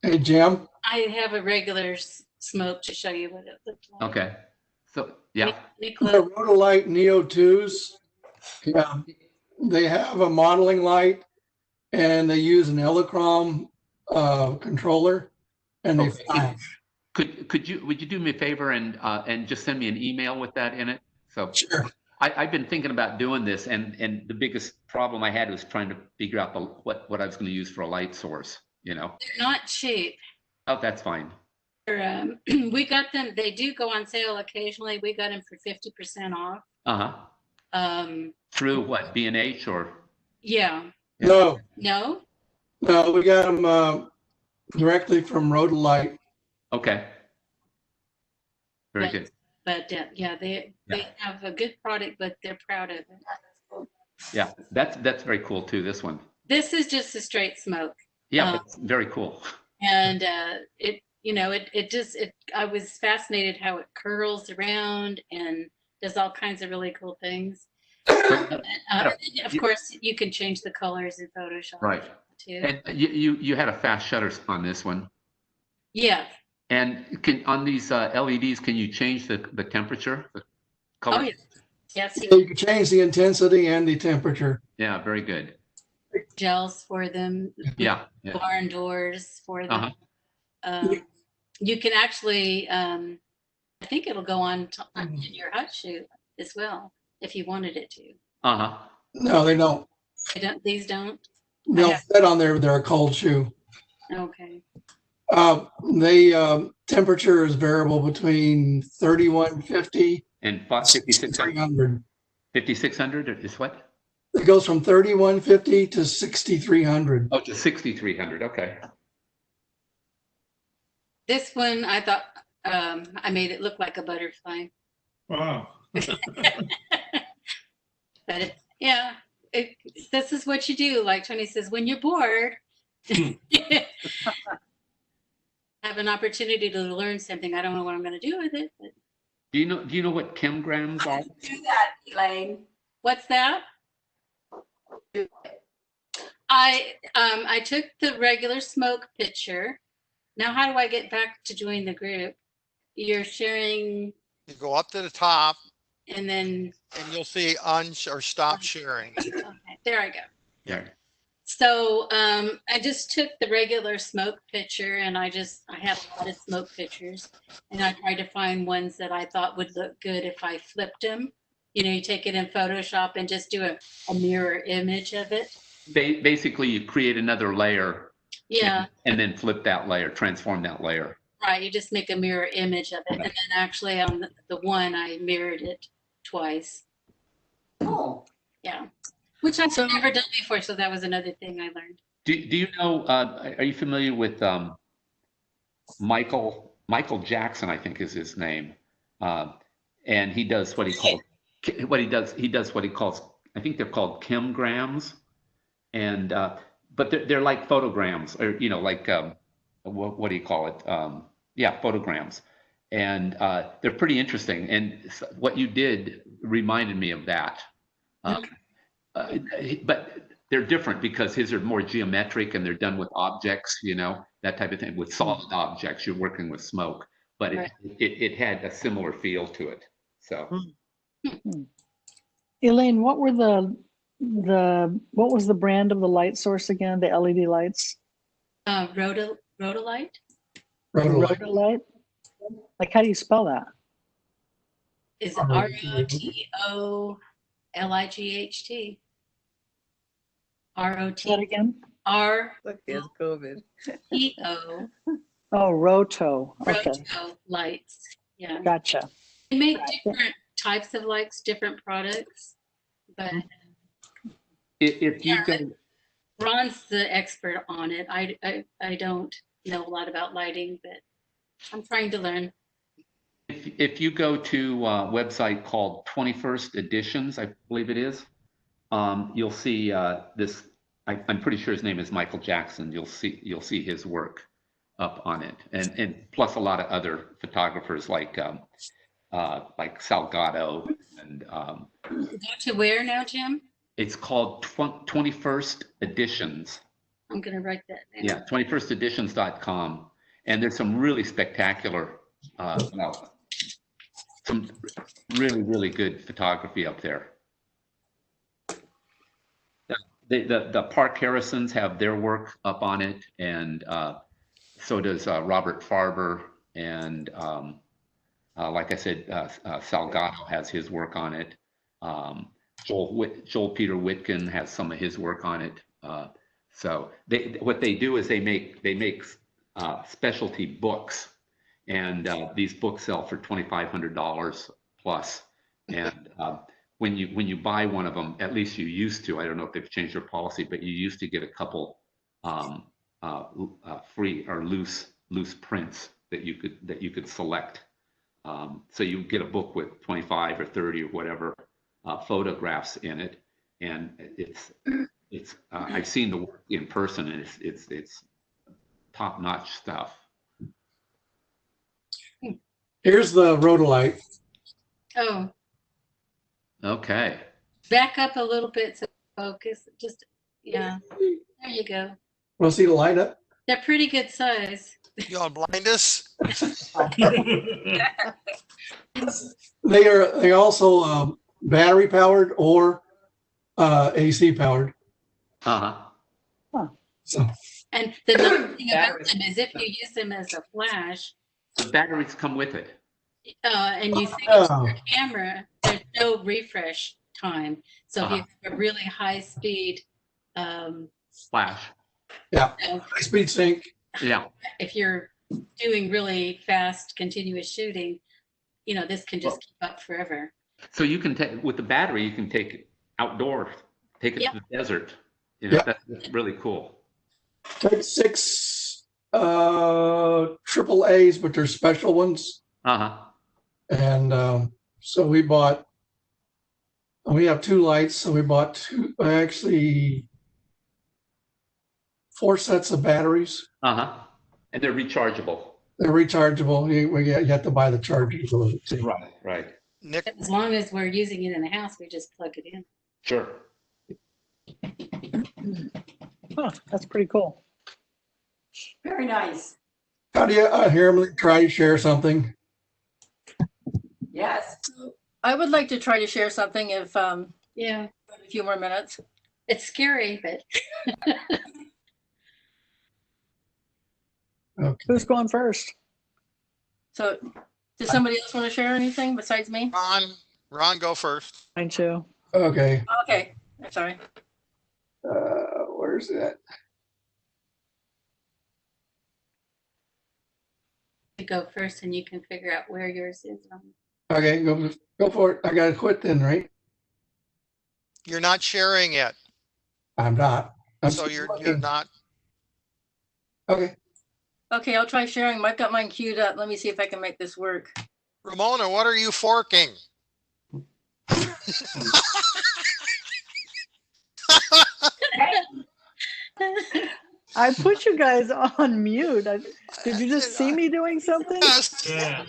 Hey, Jim. I have a regular smoke to show you what it looks like. Okay. So, yeah. The Rhodolite Neo 2s, yeah, they have a modeling light and they use an Electron controller and they flash. Would you do me a favor and just send me an email with that in it? So sure. I've been thinking about doing this, and the biggest problem I had was trying to figure out what I was going to use for a light source. you know. They're not cheap. Oh, that's fine. We got them, they do go on sale occasionally. We got them for 50% off. Uh-huh. Through what, B&H or? Yeah. No, No? no, we got them directly from Rhodolite. Okay. Very But- good. But yeah, they have a good product, but they're proud of it. Yeah, that's very cool too, this one. This is just a straight smoke. Yeah, it's very cool. And it, you know, I was fascinated how it curls around and does all kinds of really cool things. Of course, you can change the colors in Photoshop. Right. Too. And you had a fast shutter on this one. Yeah. And on these LEDs, can you change the temperature, the color? Oh, yeah. Yes. So you can change the intensity and the temperature. Yeah, very good. Gels for them. Yeah. Barn doors for them. Uh-huh. You can actually, I think it'll go on in your hot shoe as well, if you wanted it to. Uh-huh. No, they don't. These don't? They'll fit on there. They're a cold shoe. Okay. Temperature is variable between 3150 and 5600. 5600 is what? It goes from 3150 to 6300. Oh, to 6300. Okay. This one, I thought I made it look like a butterfly. Wow. But this is what you do. Like Tony says, when you're bored, have an opportunity to learn something. I don't know what I'm going to do with it. But Do you know what chemgrams are? do that, Elaine. What's that? I took the regular smoke picture. Now, how do I get back to join the group? You're sharing. You go up to the top. And then. And you'll see or stop sharing. Okay, there I go. Yeah. So I just took the regular smoke picture, and I have a lot of smoke pictures, and I tried to find ones that I thought would look good if I flipped them. You know, you take it in Photoshop and just do a mirror image of it. Basically, you create another layer. Yeah. And then flip that layer, transform that layer. Right. You just make a mirror image of it. And then actually on the one, I mirrored it twice. Oh. Yeah. Which I've never done before. So that was another thing I learned. Do you know, are you familiar with Michael Jackson, I think is his name. And he does what he calls, I think they're called chemgrams. And, but they're like photograms, or, you know, like, what do you call it? Yeah, photograms. And they're pretty interesting. And what you did reminded me of that. But they're different because his are more geometric and they're done with objects, you know, that type of thing. With solid objects, you're working with smoke, but it had a similar feel to it. So, Elaine, what was the brand of the light source again? The LED lights? Rhodolite. Rhodolite. Like, how do you spell that? Is ROTOLIGHT. ROT. That again? Look, it's COVID. EO. Oh, Roto. Okay. Roto lights. Yeah. Gotcha. They make different types of lights, different products, but if you can, Ron's the expert on it. I don't know a lot about lighting, but I'm trying to learn. if you go to a website called 21st Editions, I believe it is, you'll see this. I'm pretty sure his name is Michael Jackson. You'll see his work up on it, and plus a lot of other photographers like Salgado and. Go to where now, Jim? It's called 21st Editions. I'm gonna write that down. Yeah, 21steditions.com, and there's some really spectacular, some really good photography up there. The Park Harrisons have their work up on it, and so does Robert Farber, and like I said, Salgado has his work on it. Joel Peter Whitkin has some of his work on it. So what they do is they make specialty books, and these books sell for $2,500 plus. And when you buy one of them, at least you used to, I don't know if they've changed their policy, but you used to get a couple free or loose prints that you could select. So you get a book with 25 or 30 or whatever photographs in it, and it's I've seen the work in person, and it's top-notch stuff. Here's the rhodolite. Oh, Okay. back up a little bit to focus. Just, yeah, there you go. Want to see the light up? They're pretty good size. You gonna blind us? They also battery powered or AC powered. So And the nice thing about them is if you use them as a flash, The batteries come with it. and you think it's your camera, there's no refresh time. So if you have a really high speed, Flash. yeah, you know, high speed sync. Yeah. if you're doing really fast continuous shooting, you know, this can just keep up forever. So you can take, with the battery, you can take it outdoors, take it Yep. to the desert. You know, Yep. that's really cool. Take 6 triple A's, but they're special ones. And so we have 2 lights, so we bought actually 4 sets of batteries. And they're rechargeable. They're rechargeable. You have to buy the chargers. Right. Right. Nick, As long as we're using it in the house, we just plug it in. Sure. Huh, that's pretty cool. Very nice. How do you hear them try to share something? Yes. I would like to try to share something if Yeah, a few more minutes. it's scary, but Okay. Who's going first? So does somebody else want to share anything besides me? Ron, go first. Mine too. Okay. Okay, I'm sorry. Where's that? you go first and you can figure out where yours is. Okay, go for it. I gotta quit then, right? You're not sharing it, I'm not. I'm so still you're looking. not. Okay. Okay, I'll try sharing. I've got mine queued up. Let me see if I can make this work. Ramona, what are you forking? I put you guys on mute. Did you just see me doing something? Yeah.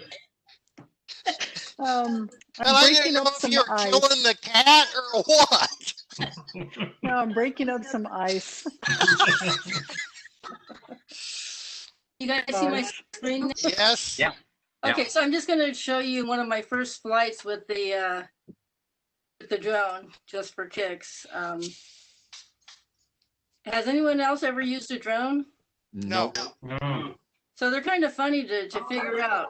And I'm I didn't breaking know up if some you're ice. killing the cat or what. No, I'm breaking up some ice. You guys see my screen now? Yes. Yeah. Okay, so I'm just going to show you one of my first flights with the drone, just for kicks. Has anyone else ever used a drone? No. No. So they're kind of funny to figure out.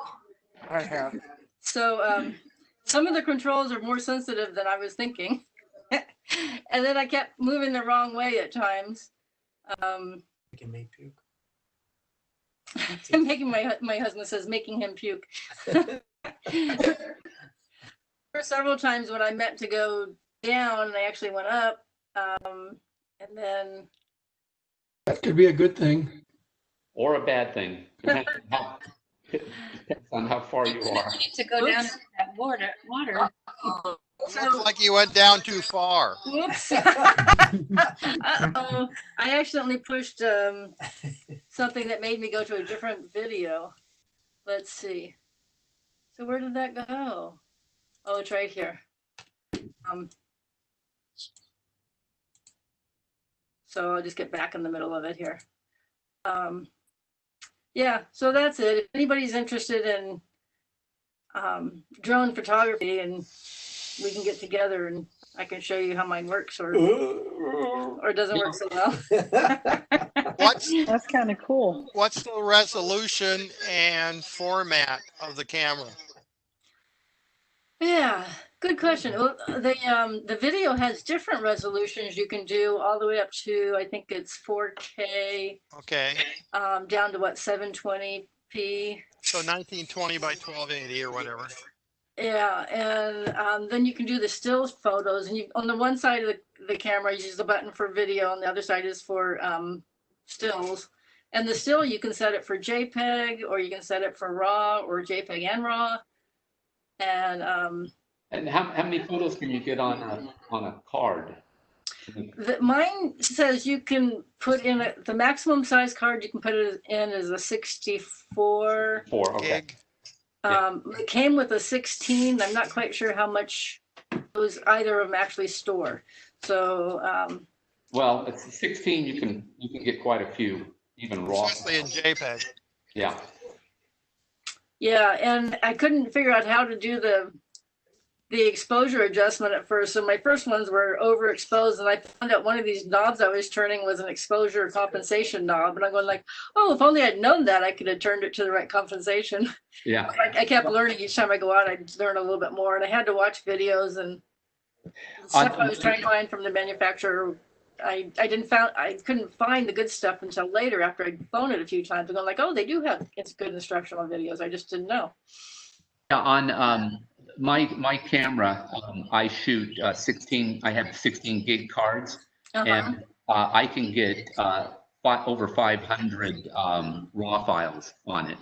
I have. So some of the controls are more sensitive than I was thinking. And then I kept moving the wrong way at times. Making me puke. Making my husband says making him puke. There were several times when I meant to go down and I actually went up. And then That could be a good thing. Or a bad thing. Depends on how far you are. You need to go down into that water. Looks like you went down too far. Whoops. Uh-oh. I accidentally pushed something that made me go to a different video. Let's see. So where did that go? Oh, it's right here. So I'll just get back in the middle of it here. Yeah, so that's it. If anybody's interested in drone photography, and we can get together and I can show you how mine works or doesn't work so well. That's kind of cool. What's the resolution and format of the camera? Yeah, Good question. Well, the video has different resolutions you can do all the way up to, I think it's 4K, Okay, down to what, 720p. so 1920 by 1280 or whatever. Yeah, and then you can do the still photos, and you on the one side of the camera, you use the button for video, and the other side is for stills. And the still, you can set it for JPEG, or you can set it for RAW, or JPEG and RAW. And how many photos can you get on a card? mine says you can put in the maximum size card you can put it in is a 64. Okay. Gig. It came with a 16. I'm not quite sure how much those either of them actually store. So well, it's 16. You can get quite a few, even raw. Especially in JPEG. Yeah. yeah, and I couldn't figure out how to do the exposure adjustment at first. So my first ones were overexposed, and I found out one of these knobs I was turning was an exposure compensation knob. And I'm going like, oh, if only I'd known that, I could have turned it to the right compensation. Yeah. I kept learning each time I go out, I'd learn a little bit more. And I had to watch videos and stuff I was trying to find from the manufacturer. I couldn't find the good stuff until later after I'd phoned it a few times and gone like, oh, they do have good instructional videos. I just didn't know. Yeah, on my camera, I shoot 16. I have 16 gig cards, and I can get over 500 raw files on it.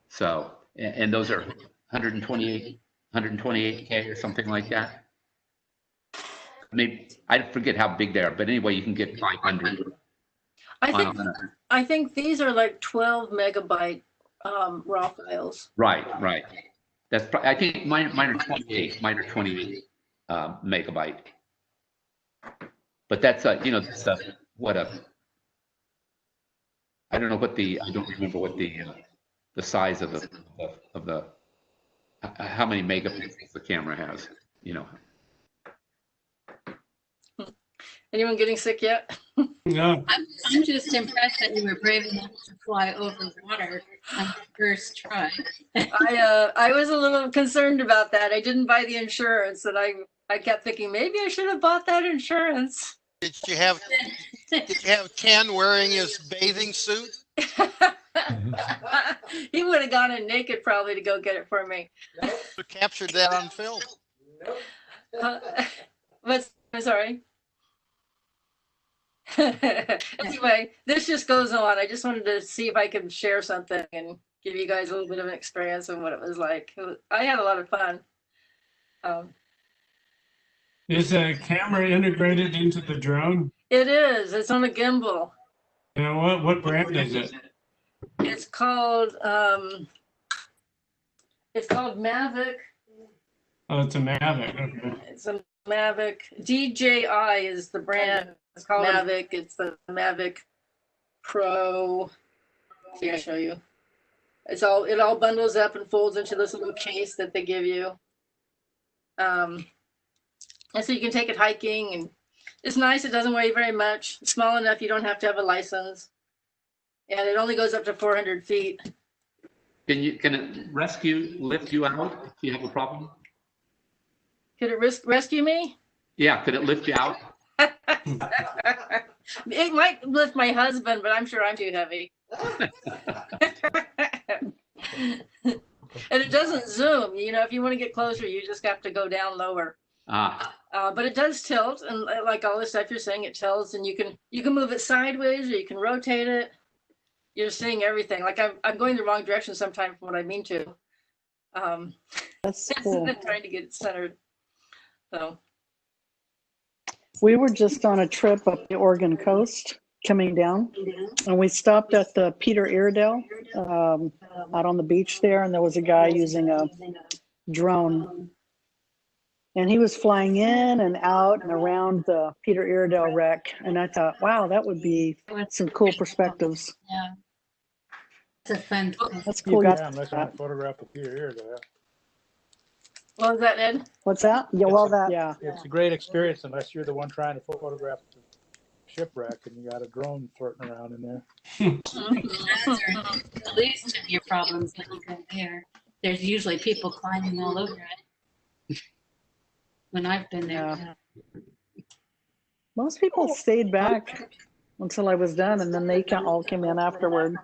So, and those are 128K or something like that. Maybe I forget how big they are, but anyway, you can get 500. I think these are like 12 megabyte raw files. Right. That's I think mine are 28. Mine are 28 megabyte. But that's that's what a. I don't know what the. I don't remember what the size of the how many megapixels the camera has. Anyone getting sick yet? No. I'm just impressed that you were brave enough to fly over water on the first try. I was a little concerned about that. I didn't buy the insurance, and I kept thinking maybe I should have bought that insurance. Did you have Ken wearing his bathing suit? He would have gone in naked probably to go get it for me. You captured that on film. But I'm sorry. Anyway, this just goes on. I just wanted to see if I could share something and give you guys a little bit of an experience of what it was like. I had a lot of fun. Is a camera integrated into the drone? It is. It's on a gimbal. What brand is it? It's called Mavic. Oh, it's a Mavic. Okay. It's a Mavic. DJI is the brand. It's called Mavic. It's the Mavic Pro. See, I'll show you. It all bundles up and folds into this little case that they give you. And so you can take it hiking, and it's nice. It doesn't weigh very much. It's small enough you don't have to have a license, and it only goes up to 400 feet. Can it lift you out if you have a problem? Could it rescue me? Yeah, could it lift you out? It might lift my husband, but I'm sure I'm too heavy. And it doesn't zoom. If you want to get closer, you just have to go down lower. But it does tilt, and like all the stuff you're saying, it tilts, and you can move it sideways, or you can rotate it. You're seeing everything. Like I'm going the wrong direction sometimes from what I mean to. That's cool. Trying to get it centered. So. We were just on a trip up the Oregon coast coming down, and we stopped at the Peter Iredale out on the beach there, and there was a guy using a drone, and he was flying in and out and around the Peter Iredale wreck, and I thought, wow, that would be some cool perspectives. Yeah. It's a fun. That's cool. Yeah, unless you want to photograph the Peter Iredale. What was that, Ed? What's that? Yeah, yeah. It's a great experience unless you're the one trying to photograph the shipwreck and you got a drone flirting around in there. The least of your problems when you go there. There's usually people climbing all over it. when I've been there. Yeah. Most people stayed back until I was done, and then they all came in afterward.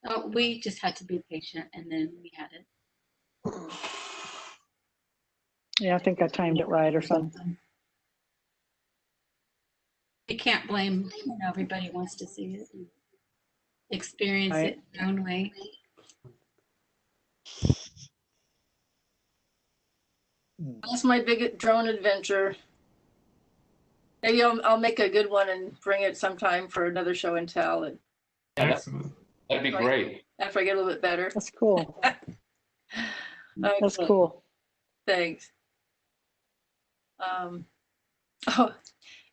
Oh, we just had to be patient, and then we had it. Yeah, I think I timed it right or something. You can't blame, everybody wants to see it and experience Right. it their own way. That's my big drone adventure. Maybe I'll make a good one and bring it sometime for another show and tell. And Excellent. That'd be great. after I get a little bit better. That's cool. That's Excellent. cool. Thanks. Oh,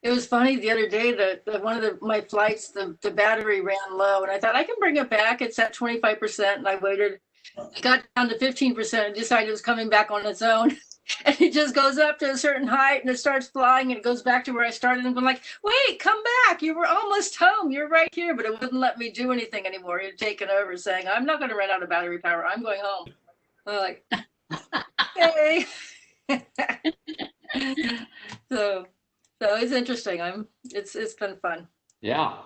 it was funny the other day that one of my flights, the battery ran low, and I thought I can bring it back. It's at 25%, and I waited. It got down to 15% and decided it was coming back on its own. And it just goes up to a certain height and it starts flying and it goes back to where I started. And I'm like, wait, come back. You were almost home. You're right here. But it wouldn't let me do anything anymore. It had taken over saying, I'm not going to run out of battery power. I'm going home. I'm like, okay. So it's interesting. It's been fun. Yeah.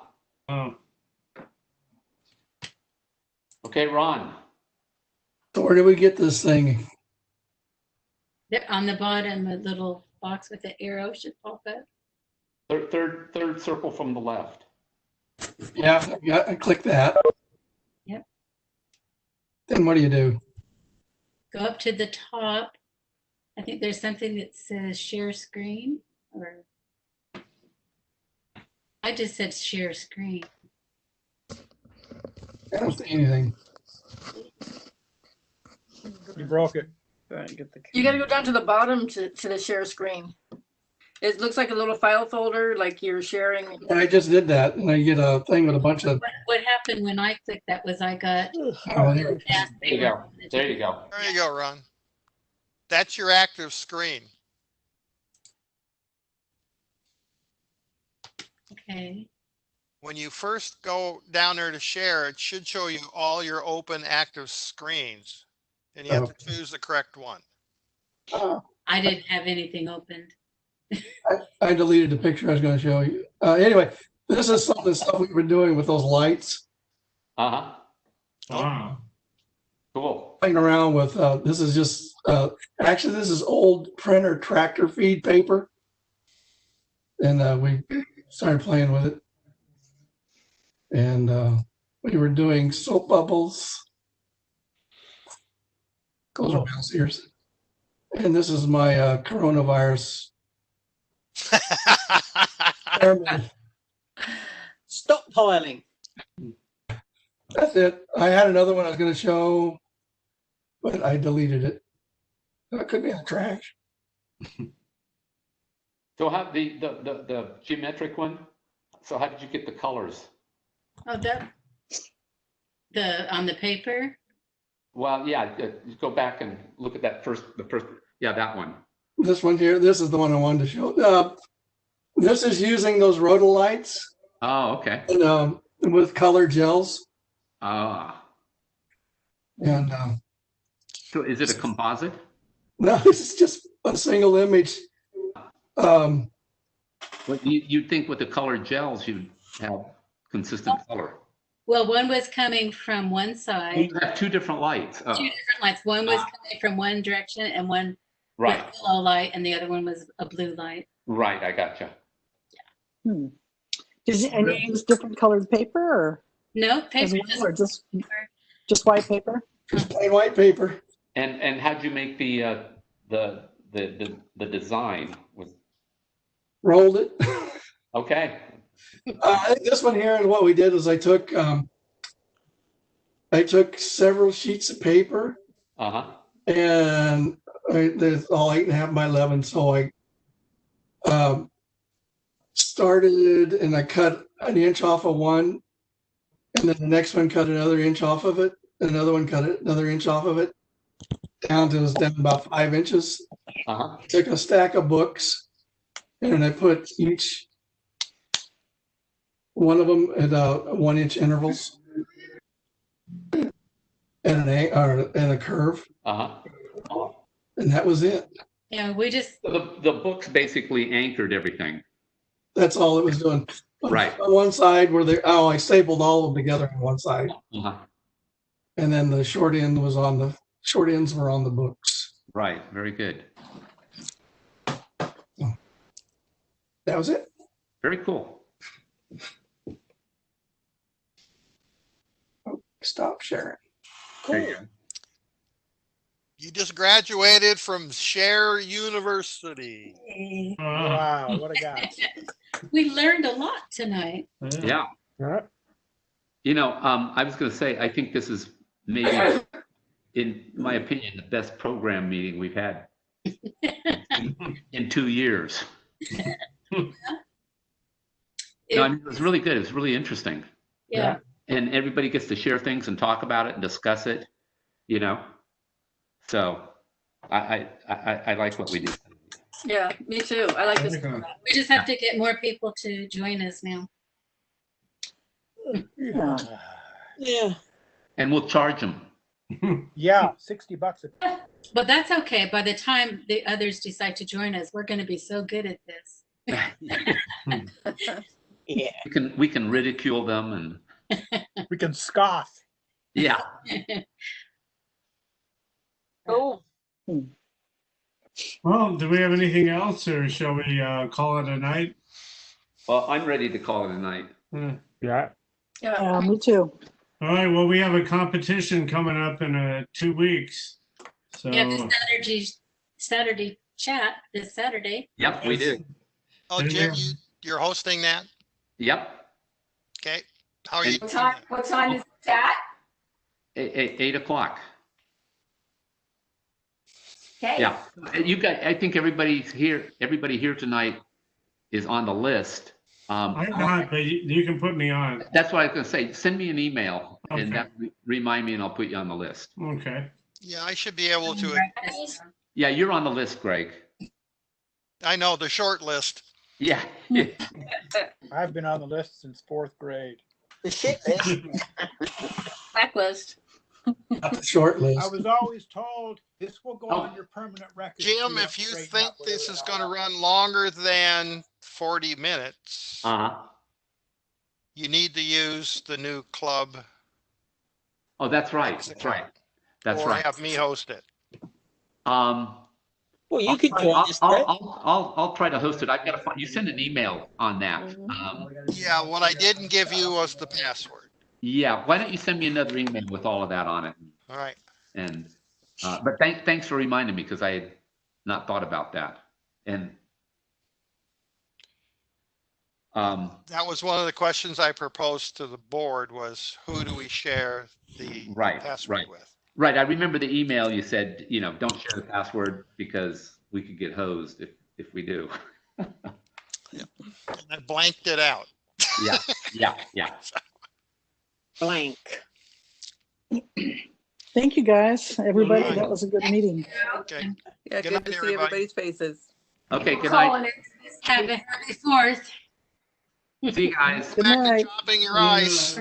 Oh. Okay, Ron. So where do we get this thing? On the bottom, a little box with the arrow should pop up. Third circle from the left. Yeah, I click that. Yep. Then what do you do? Go up to the top. I think there's something that says share screen, or I just said share screen. I don't see anything. You broke it. Right, get the You got to go down to the bottom to the share screen. It looks like a little file folder, like you're sharing. I just did that, and I get a thing with a bunch of. What happened when I clicked that was I got. Oh, there. There you go. There you go. There you go, Ron. That's your active screen. Okay. When you first go down there to share, it should show you all your open active screens. And you have to choose the correct one. I didn't have anything opened. I deleted the picture I was going to show you. Anyway, this is some of the stuff we were doing with those lights. Uh-huh. Wow. Cool. Playing around with, this is just, actually this is old printer tractor feed paper. And we started playing with it. And we were doing soap bubbles. Those are mouse ears. And this is my coronavirus. Stockpiling. That's it. I had another one I was going to show, but I deleted it. That could be in the trash. So how the geometric one? So how did you get the colors? Oh, on the paper? Well, yeah, go back and look at that the first, yeah, that one. This one here, this is the one I wanted to show. This is using those rotolights. Oh, okay. And, with color gels. Ah. And so is it a composite? no, it's just a single image. But you'd think with the colored gels, you'd have consistent color. Well, one was coming from one side. You have two different lights. Oh. Two different lights. One was coming from one direction and one Right. was a yellow light and the other one was a blue light. Right, I gotcha. Did you use different colored paper or? No, paper. Or just white paper? Just plain white paper. And how'd you make the design? Rolled it. Okay. I think this one here is what we did is I took several sheets of paper. Uh-huh. And there's all 8.5 by 11. So I started and I cut an inch off of one, and then the next one cut another inch off of it, another one cut another inch off of it, down to it was down about 5 inches. Uh-huh. Took a stack of books, and I put each one of them at 1 inch intervals, and a curve. Uh-huh. And that was it. Yeah, we just, The books basically anchored everything. That's all it was doing. Right. On one side where I stapled all of them together on one side. Uh-huh. And then the short ends were on the books. Right. Very good. That was it. Very cool. Stop sharing. There you go. You just graduated from Share University. Wow, what a guy. we learned a lot tonight. Yeah. Yeah. You know, I was going to say, I think this is maybe, in my opinion, the best program meeting we've had in 2 years. No, I mean, it was really good. It was really interesting. Yeah. And everybody gets to share things and talk about it and discuss it, you know? So I like what we do. Yeah, me too. I like this. We just have to get more people to join us now. Yeah. And we'll charge them. Yeah, $60 a But that's okay. By the time the others decide to join us, we're going to be so good at this. Yeah. We can ridicule them and we can scoff. yeah. Cool. Well, do we have anything else, or shall we call it a night? Well, I'm ready to call it a night. Yeah. Yeah. Me too. All right. Well, we have a competition coming up in 2 weeks. So Yeah, the Saturday chat this Saturday. Yep, we do. Oh, Jim, you're hosting that? Yep. Okay. How are you? What time is that? 8 o'clock. Okay. Yeah. You got, I think everybody here tonight is on the list. I'm not, but you can put me on. That's what I was going to say. Send me an email and Okay. that remind me and I'll put you on the list. Okay. Yeah, I should be able to. Yeah, you're on the list, Greg. I know the short list. Yeah. I've been on the list since 4th grade. The shit list. Blacklist. Not the short list. I was always told this will go on your permanent record. Jim, if you think this is going to run longer than 40 minutes, you need to use the new club. Oh, that's right. That's right. That's or right. have me host it. Well, you could join us. I'll try to host it. I've got to find. You send an email on that. Yeah, what I didn't give you was the password. Yeah. Why don't you send me another email with all of that on it? All right. And but thanks for reminding me because I had not thought about that. And that was one of the questions I proposed to the board was who do we share the password with? Right. I remember the email you said, you know, don't share the password because we could get hosed if we do. Yeah. And I blanked it out. Yeah. Blank. Thank you, guys. Everybody, Good night. that was a good meeting. Okay. Yeah, Good good night, to see everybody. everybody's faces. Okay. Good night. Have a happy 4th. See you guys. Good Back to night. chopping your ice.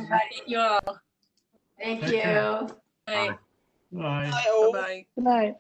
You all. Thank Okay. you. Bye. Bye. Bye all. Bye-bye. Good night.